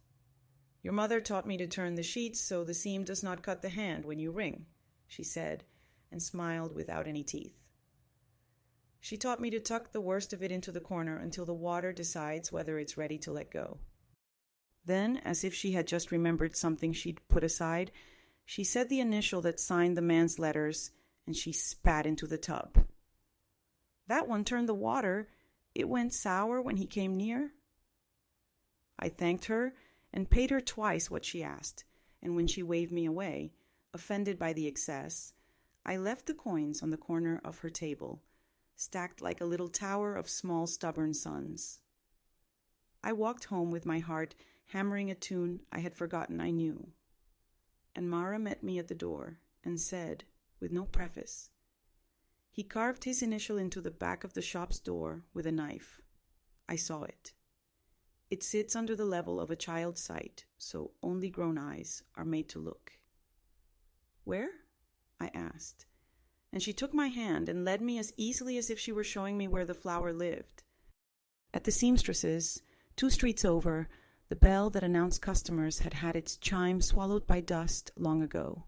"Your mother taught me to turn the sheets so the seam does not cut the hand when you wring," she said, and smiled without any teeth. "She taught me to tuck the worst of it into the corner until the water decides whether it's ready to let go." Then, as if she had just remembered something she'd put aside, she said the initial that signed the man's letters, and she spat into the tub. "That one turned the water. It went sour when he came near." I thanked her and paid her twice what she asked, and when she waved me away, offended by the excess, I left the coins on the corner of her table, stacked like a little tower of small stubborn suns. I walked home with my heart hammering a tune I had forgotten I knew, and Mara met me at the door and said, with no preface, "He carved his initial into the back of the shop's door with a knife. I saw it. It sits under the level of a child's sight, so only grown eyes are made to look." "Where?" I asked, and she took my hand and led me as easily as if she were showing me where the flower lived. At the seamstress's, 2 streets over, the bell that announced customers had had its chime swallowed by dust long ago,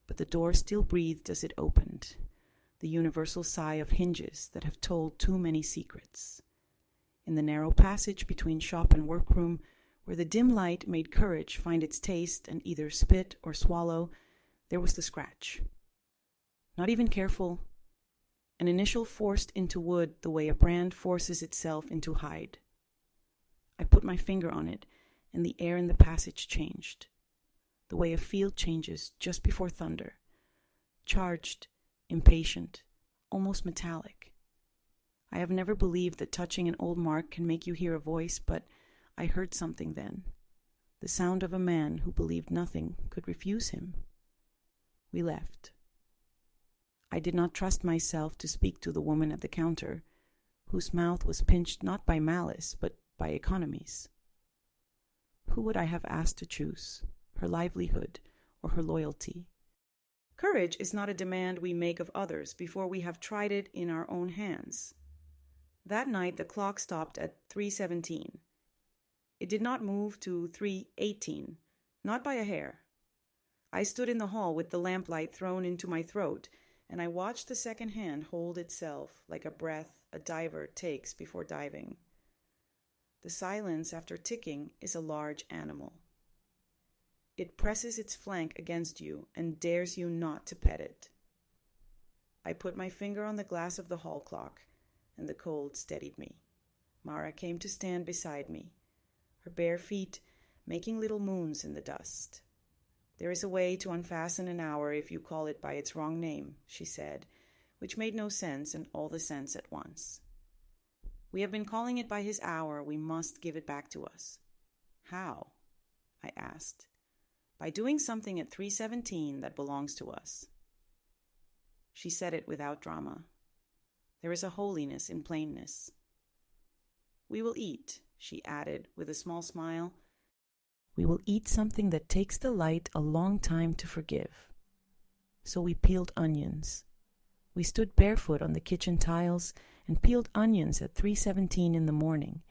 but the door still breathed as it opened, the universal sigh of hinges that have told too many secrets. In the narrow passage between shop and workroom Where the dim light made courage find its taste and either spit or swallow, there was the scratch. Not even careful, an initial forced into wood the way a brand forces itself into hide. I put my finger on it, and the air in the passage changed, the way a field changes just before thunder, charged, impatient, almost metallic. I have never believed that touching an old mark can make you hear a voice, but I heard something then, the sound of a man who believed nothing could refuse him. We left. I did not trust myself to speak to the woman at the counter, whose mouth was pinched not by malice, but by economies. Who would I have asked to choose, her livelihood or her loyalty? Courage is not a demand we make of others before we have tried it in our own hands. That night the clock stopped at 3:17. It did not move to 3:18, not by a hair. I stood in the hall with the lamplight thrown into my throat, and I watched the second hand hold itself like a breath a diver takes before diving. The silence after ticking is a large animal. It presses its flank against you and dares you not to pet it. I put my finger on the glass of the hall clock, and the cold steadied me. Mara came to stand beside me, her bare feet making little moons in the dust. "There is a way to unfasten an hour if you call it by its wrong name," she said, which made no sense and all the sense at once. "We have been calling it by his hour. We must give it back to us." "How?" I asked. "By doing something at 3:17 that belongs to us." She said it without drama. There is a holiness in plainness. "We will eat," she added with a small smile. "We will eat something that takes the light a long time to forgive." So we peeled onions. We stood barefoot on the kitchen tiles and peeled onions at 3:17 in the morning,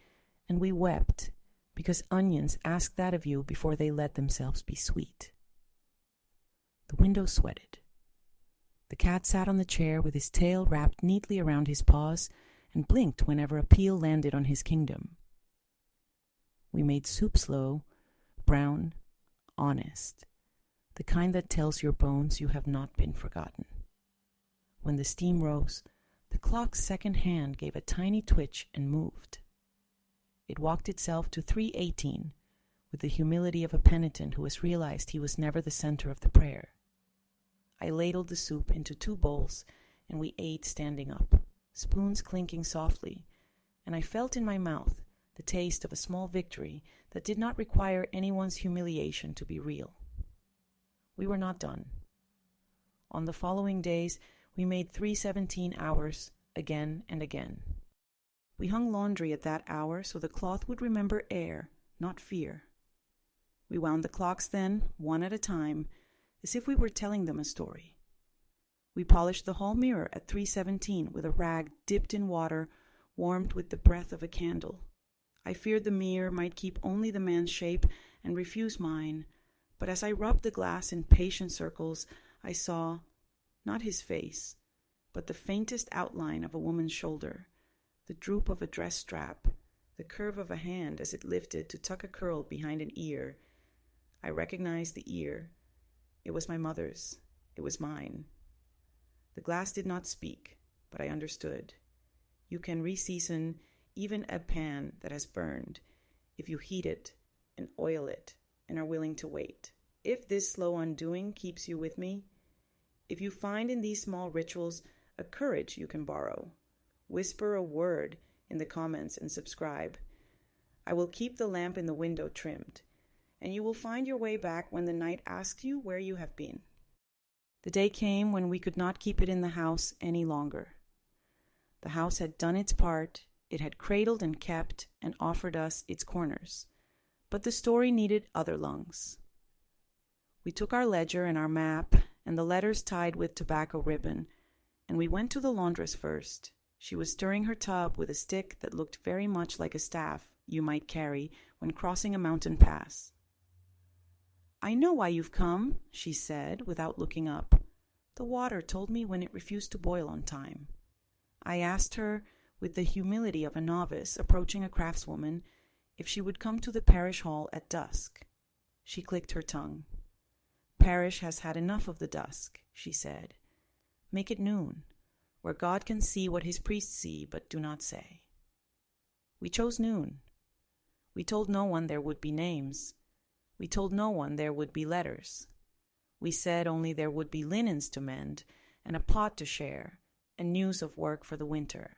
and we wept because onions ask that of you before they let themselves be sweet. The window sweated. The cat sat on the chair with his tail wrapped neatly around his paws and blinked whenever a peel landed on his kingdom. We made soup slow, brown, honest, the kind that tells your bones you have not been forgotten. When the steam rose, the clock's second hand gave a tiny twitch and moved. It walked itself to 3:18 with the humility of a penitent who has realized he was never the center of the prayer. I ladled the soup into 2 bowls, and we ate standing up, spoons clinking softly, and I felt in my mouth the taste of a small victory that did not require anyone's humiliation to be real. We were not done. On the following days, we made 3:17 hours again and again. We hung laundry at that hour so the cloth would remember air, not fear. We wound the clocks then, one at a time, as if we were telling them a story. We polished the hall mirror at 3:17 with a rag dipped in water, warmed with the breath of a candle. I feared the mirror might keep only the man's shape and refuse mine, but as I rubbed the glass in patient circles, I saw, not his face, but the faintest outline of a woman's shoulder, the droop of a dress strap, the curve of a hand as it lifted to tuck a curl behind an ear. I recognized the ear. It was my mother's. It was mine. The glass did not speak, but I understood. You can reseason even a pan that has burned if you heat it and oil it and are willing to wait. If this slow undoing keeps you with me, if you find in these small rituals a courage you can borrow, whisper a word in the comments and subscribe. I will keep the lamp in the window trimmed, and you will find your way back when the night asks you where you have been. The day came when we could not keep it in the house any longer. The house had done its part. It had cradled and kept and offered us its corners. But the story needed other lungs. We took our ledger and our map and the letters tied with tobacco ribbon, and we went to the laundress first. She was stirring her tub with a stick that looked very much like a staff you might carry when crossing a mountain pass. "I know why you've come," she said, without looking up. "The water told me when it refused to boil on time." I asked her, with the humility of a novice approaching a craftswoman, if she would come to the parish hall at dusk. She clicked her tongue. Parish has had enough of the dusk, she said. Make it noon, where God can see what his priests see but do not say. We chose noon. We told no one there would be names. We told no one there would be letters. We said only there would be linens to mend, and a pot to share, and news of work for the winter.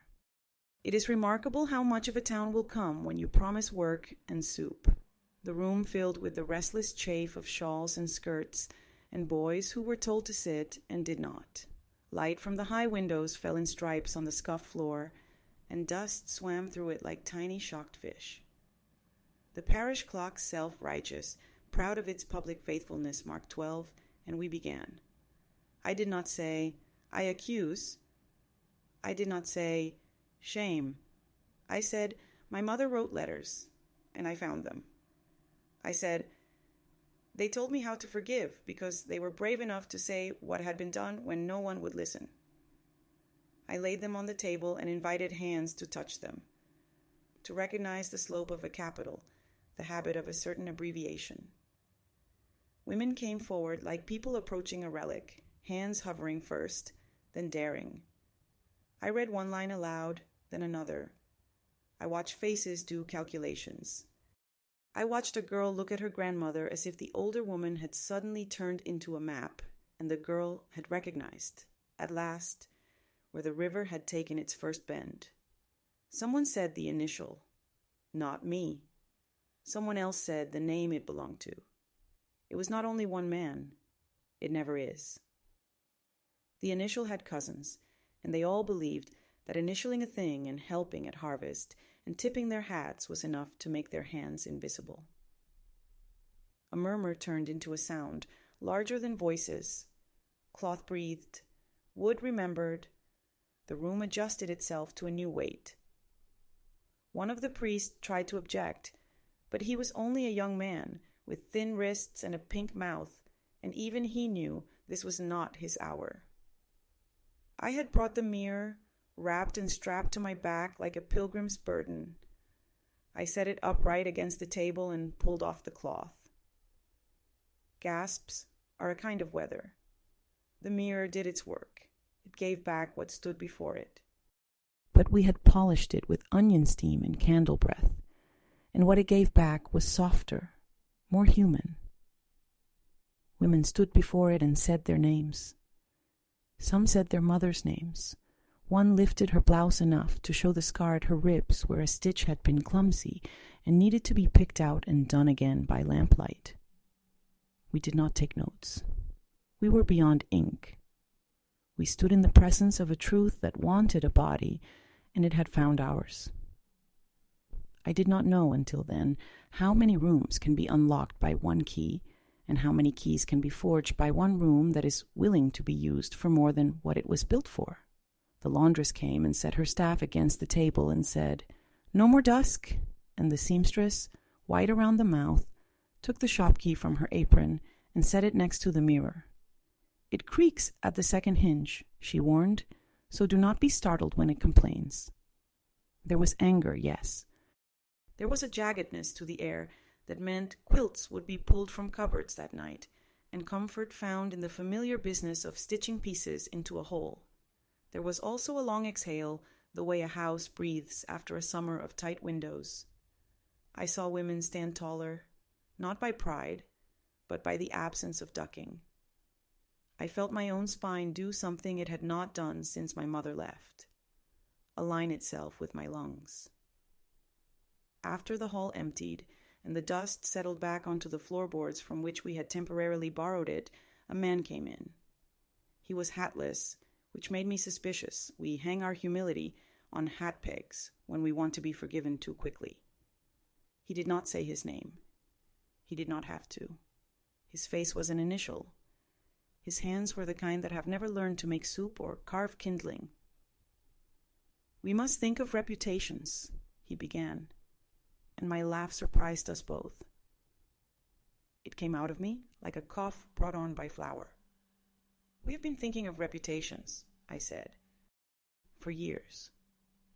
It is remarkable how much of a town will come when you promise work and soup. The room filled with the restless chafe of shawls and skirts, and boys who were told to sit and did not. Light from the high windows fell in stripes on the scuffed floor, and dust swam through it like tiny shocked fish. The parish clock, self-righteous, proud of its public faithfulness, marked 12, and we began. I did not say, I accuse. I did not say, shame. I said, my mother wrote letters, and I found them. I said, they told me how to forgive because they were brave enough to say what had been done when no one would listen. I laid them on the table and invited hands to touch them, to recognize the slope of a capital, the habit of a certain abbreviation. Women came forward like people approaching a relic, hands hovering first, then daring. I read one line aloud, then another. I watched faces do calculations. I watched a girl look at her grandmother as if the older woman had suddenly turned into a map, and the girl had recognized, at last, where the river had taken its first bend. Someone said the initial. Not me. Someone else said the name it belonged to. It was not only one man. It never is. The initial had cousins, and they all believed that initialing a thing and helping at harvest and tipping their hats was enough to make their hands invisible. A murmur turned into a sound, larger than voices. Cloth breathed, wood remembered. The room adjusted itself to a new weight. One of the priests tried to object, but he was only a young man with thin wrists and a pink mouth, and even he knew this was not his hour. I had brought the mirror, wrapped and strapped to my back like a pilgrim's burden. I set it upright against the table and pulled off the cloth. Gasps are a kind of weather. The mirror did its work. It gave back what stood before it. But we had polished it with onion steam and candle breath, and what it gave back was softer, more human. Women stood before it and said their names. Some said their mothers' names. One lifted her blouse enough to show the scar at her ribs where a stitch had been clumsy and needed to be picked out and done again by lamplight. We did not take notes. We were beyond ink. We stood in the presence of a truth that wanted a body, and it had found ours. I did not know until then how many rooms can be unlocked by one key, and how many keys can be forged by one room that is willing to be used for more than what it was built for. The laundress came and set her staff against the table and said, "No more dusk," and the seamstress, white around the mouth, took the shop key from her apron and set it next to the mirror. "It creaks at the second hinge," she warned, "so do not be startled when it complains." There was anger, yes. There was a jaggedness to the air that meant quilts would be pulled from cupboards that night, and comfort found in the familiar business of stitching pieces into a whole. There was also a long exhale, the way a house breathes after a summer of tight windows. I saw women stand taller, not by pride, but by the absence of ducking. I felt my own spine do something it had not done since my mother left, align itself with my lungs. After the hall emptied, and the dust settled back onto the floorboards from which we had temporarily borrowed it, a man came in. He was hatless, which made me suspicious. We hang our humility on hat pegs when we want to be forgiven too quickly. He did not say his name. He did not have to. His face was an initial. His hands were the kind that have never learned to make soup or carve kindling. "We must think of reputations," he began, and my laugh surprised us both. It came out of me like a cough brought on by flour. "We have been thinking of reputations," I said, "for years.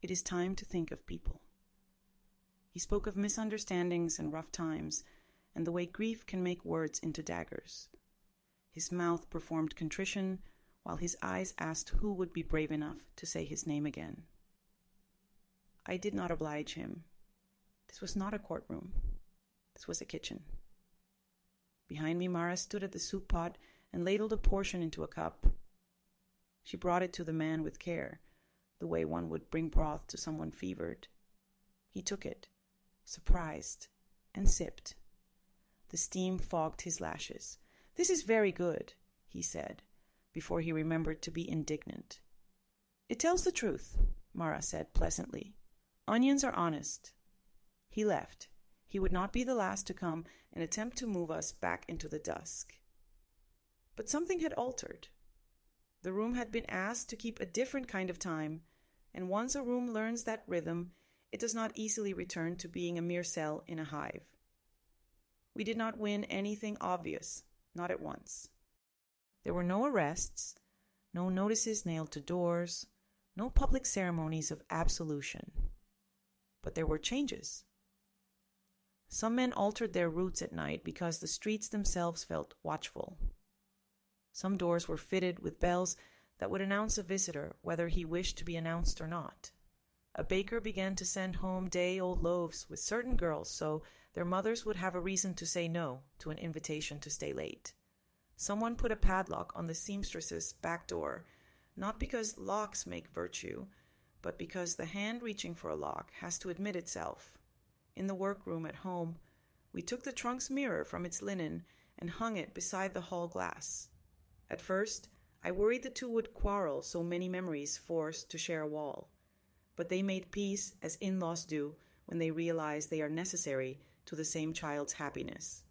It is time to think of people." He spoke of misunderstandings and rough times, and the way grief can make words into daggers. His mouth performed contrition, while his eyes asked who would be brave enough to say his name again. I did not oblige him. This was not a courtroom. This was a kitchen. Behind me, Mara stood at the soup pot and ladled a portion into a cup. She brought it to the man with care, the way one would bring broth to someone fevered. He took it, surprised, and sipped. The steam fogged his lashes. "This is very good," he said, before he remembered to be indignant. "It tells the truth," Mara said pleasantly. "Onions are honest." He left. He would not be the last to come and attempt to move us back into the dusk. But something had altered. The room had been asked to keep a different kind of time, and once a room learns that rhythm, it does not easily return to being a mere cell in a hive. We did not win anything obvious, not at once. There were no arrests, no notices nailed to doors, no public ceremonies of absolution. But there were changes. Some men altered their routes at night because the streets themselves felt watchful. Some doors were fitted with bells that would announce a visitor whether he wished to be announced or not. A baker began to send home day-old loaves with certain girls so their mothers would have a reason to say no to an invitation to stay late. Someone put a padlock on the seamstress's back door, not because locks make virtue, but because the hand reaching for a lock has to admit itself. In the workroom at home, we took the trunk's mirror from its linen and hung it beside the hall glass. At first, I worried the two would quarrel, so many memories forced to share a wall. But they made peace as in-laws do when they realize they are necessary to the same child's happiness.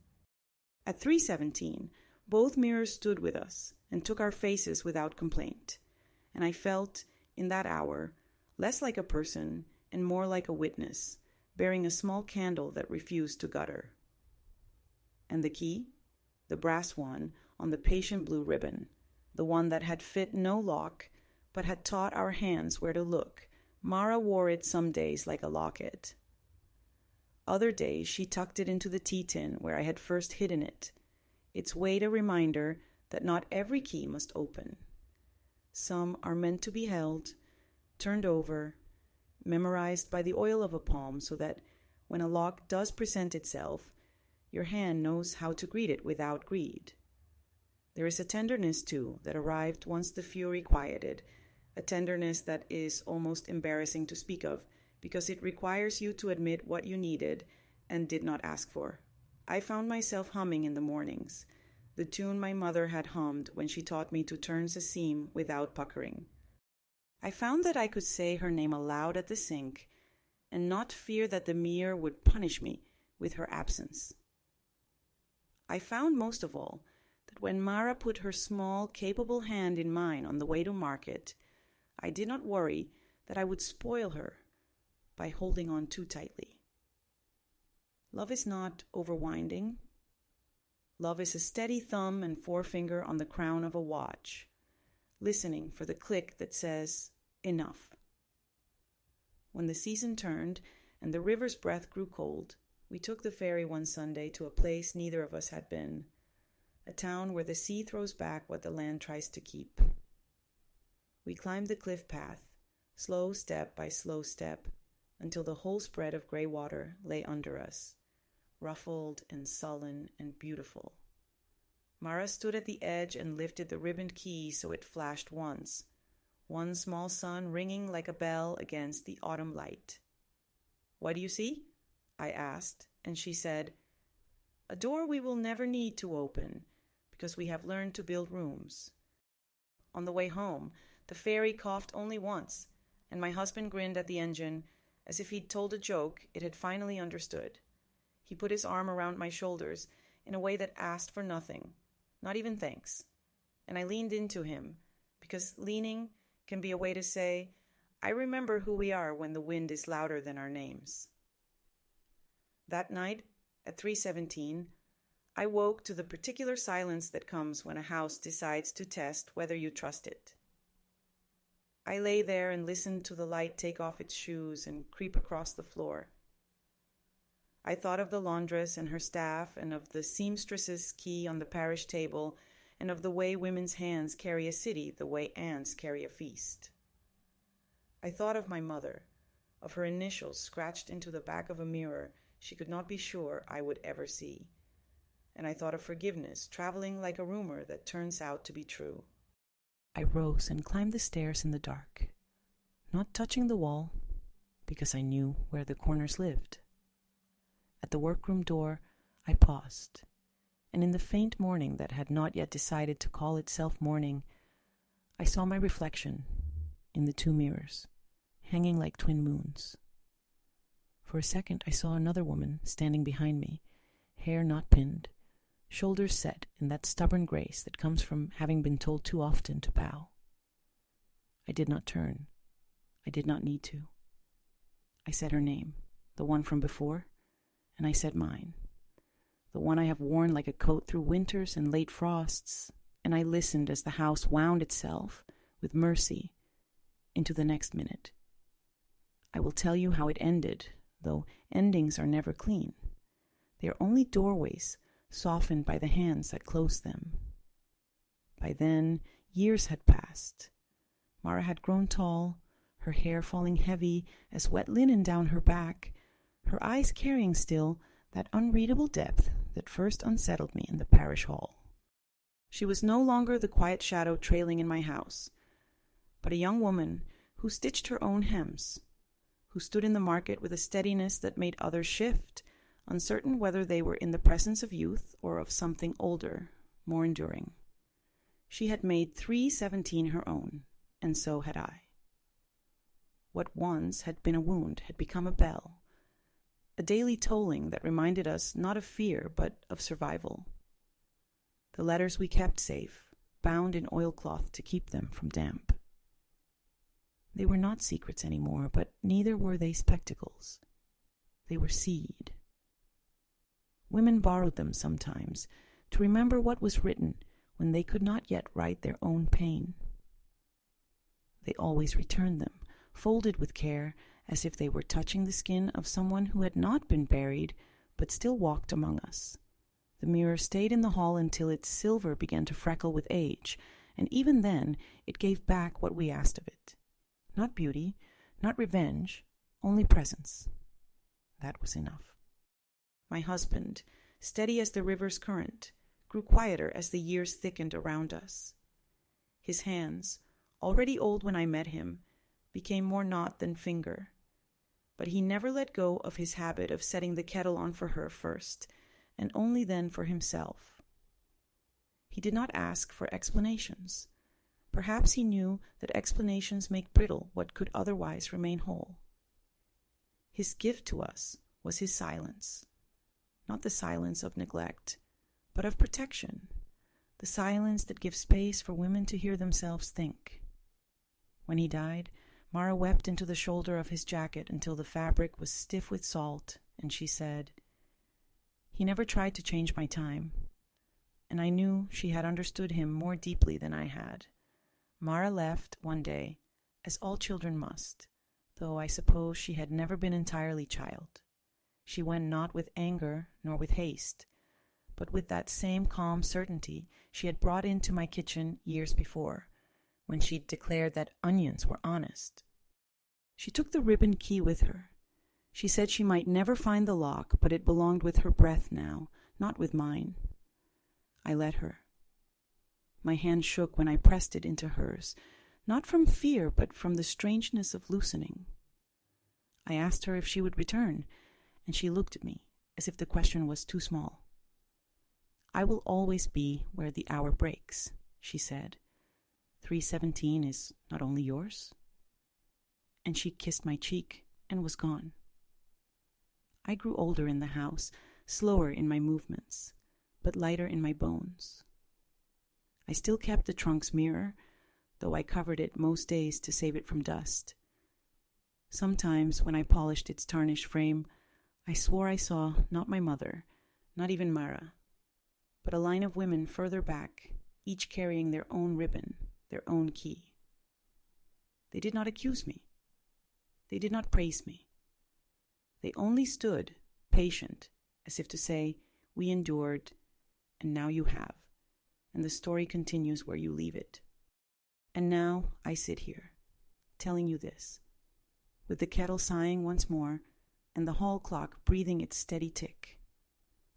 At 3:17, both mirrors stood with us and took our faces without complaint, and I felt, in that hour, less like a person and more like a witness, bearing a small candle that refused to gutter. And the key? The brass one on the patient blue ribbon, the one that had fit no lock, but had taught our hands where to look. Mara wore it some days like a locket. Other days she tucked it into the tea tin where I had first hidden it, its weight a reminder that not every key must open. Some are meant to be held, turned over, memorized by the oil of a palm so that when a lock does present itself, your hand knows how to greet it without greed. There is a tenderness, too, that arrived once the fury quieted, a tenderness that is almost embarrassing to speak of, because it requires you to admit what you needed and did not ask for. I found myself humming in the mornings, the tune my mother had hummed when she taught me to turn the seam without puckering. I found that I could say her name aloud at the sink and not fear that the mirror would punish me with her absence. I found most of all that when Mara put her small, capable hand in mine on the way to market, I did not worry that I would spoil her by holding on too tightly. Love is not overwinding. Love is a steady thumb and forefinger on the crown of a watch, listening for the click that says, enough. When the season turned and the river's breath grew cold, we took the ferry one Sunday to a place neither of us had been, a town where the sea throws back what the land tries to keep. We climbed the cliff path, slow step by slow step, until the whole spread of gray water lay under us, ruffled and sullen and beautiful. Mara stood at the edge and lifted the ribboned key so it flashed once, one small sun ringing like a bell against the autumn light. "What do you see?" I asked, and she said, "A door we will never need to open, because we have learned to build rooms." On the way home, the ferry coughed only once, and my husband grinned at the engine as if he'd told a joke it had finally understood. He put his arm around my shoulders in a way that asked for nothing, not even thanks, and I leaned into him, because leaning can be a way to say, I remember who we are when the wind is louder than our names. That night, at 3:17, I woke to the particular silence that comes when a house decides to test whether you trust it. I lay there and listened to the light take off its shoes and creep across the floor. I thought of the laundress and her staff, and of the seamstress's key on the parish table, and of the way women's hands carry a city the way ants carry a feast. I thought of my mother, of her initials scratched into the back of a mirror she could not be sure I would ever see. And I thought of forgiveness traveling like a rumor that turns out to be true. I rose and climbed the stairs in the dark, not touching the wall, because I knew where the corners lived. At the workroom door, I paused, and in the faint morning that had not yet decided to call itself morning, I saw my reflection in the two mirrors, hanging like twin moons. For a second, I saw another woman standing behind me, hair not pinned, shoulders set in that stubborn grace that comes from having been told too often to bow. I did not turn. I did not need to. I said her name, the one from before, and I said mine, the one I have worn like a coat through winters and late frosts, and I listened as the house wound itself, with mercy, into the next minute. I will tell you how it ended, though endings are never clean. They are only doorways softened by the hands that closed them. By then, years had passed. Mara had grown tall, her hair falling heavy as wet linen down her back, her eyes carrying still that unreadable depth that first unsettled me in the parish hall. She was no longer the quiet shadow trailing in my house, but a young woman who stitched her own hems, who stood in the market with a steadiness that made others shift, uncertain whether they were in the presence of youth or of something older, more enduring. She had made 317 her own, and so had I. What once had been a wound had become a bell, a daily tolling that reminded us not of fear but of survival. The letters we kept safe, bound in oilcloth to keep them from damp. They were not secrets anymore, but neither were they spectacles. They were seed. Women borrowed them sometimes to remember what was written when they could not yet write their own pain. They always returned them, folded with care, as if they were touching the skin of someone who had not been buried, but still walked among us. The mirror stayed in the hall until its silver began to freckle with age, and even then it gave back what we asked of it. Not beauty, not revenge, only presence. That was enough. My husband, steady as the river's current, grew quieter as the years thickened around us. His hands, already old when I met him, became more knot than finger, but he never let go of his habit of setting the kettle on for her first, and only then for himself. He did not ask for explanations. Perhaps he knew that explanations make brittle what could otherwise remain whole. His gift to us was his silence, not the silence of neglect, but of protection, the silence that gives space for women to hear themselves think. When he died, Mara wept into the shoulder of his jacket until the fabric was stiff with salt, and she said, "He never tried to change my time," and I knew she had understood him more deeply than I had. Mara left one day, as all children must, though I suppose she had never been entirely child. She went not with anger nor with haste, but with that same calm certainty she had brought into my kitchen years before, when she declared that onions were honest. She took the ribbon key with her. She said she might never find the lock, but it belonged with her breath now, not with mine. I let her. My hand shook when I pressed it into hers, not from fear, but from the strangeness of loosening. I asked her if she would return, and she looked at me as if the question was too small. "I will always be where the hour breaks," she said. 317 is not only yours. And she kissed my cheek and was gone. I grew older in the house, slower in my movements, but lighter in my bones. I still kept the trunk's mirror, though I covered it most days to save it from dust. Sometimes, when I polished its tarnished frame, I swore I saw not my mother, not even Mara, but a line of women further back, each carrying their own ribbon, their own key. They did not accuse me. They did not praise me. They only stood, patient, as if to say, we endured, and now you have, and the story continues where you leave it. And now I sit here, telling you this, with the kettle sighing once more, and the hall clock breathing its steady tick.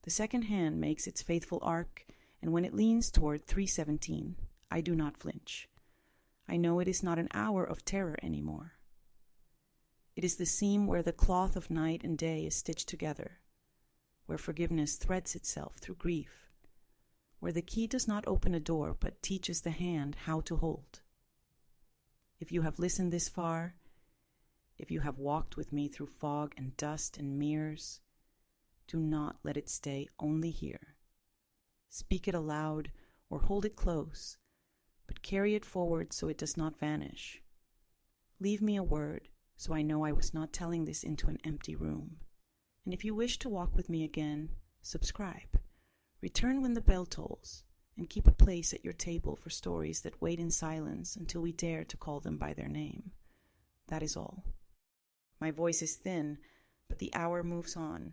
The second hand makes its faithful arc, and when it leans toward 3:17, I do not flinch. I know it is not an hour of terror anymore. It is the seam where the cloth of night and day is stitched together, where forgiveness threads itself through grief, where the key does not open a door but teaches the hand how to hold. If you have listened this far, if you have walked with me through fog and dust and mirrors, do not let it stay only here. Speak it aloud or hold it close, but carry it forward so it does not vanish. Leave me a word so I know I was not telling this into an empty room. And if you wish to walk with me again, subscribe. Return when the bell tolls, and keep a place at your table for stories that wait in silence until we dare to call them by their name. That is all. My voice is thin, but the hour moves on,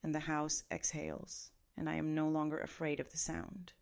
and the house exhales, and I am no longer afraid of the sound.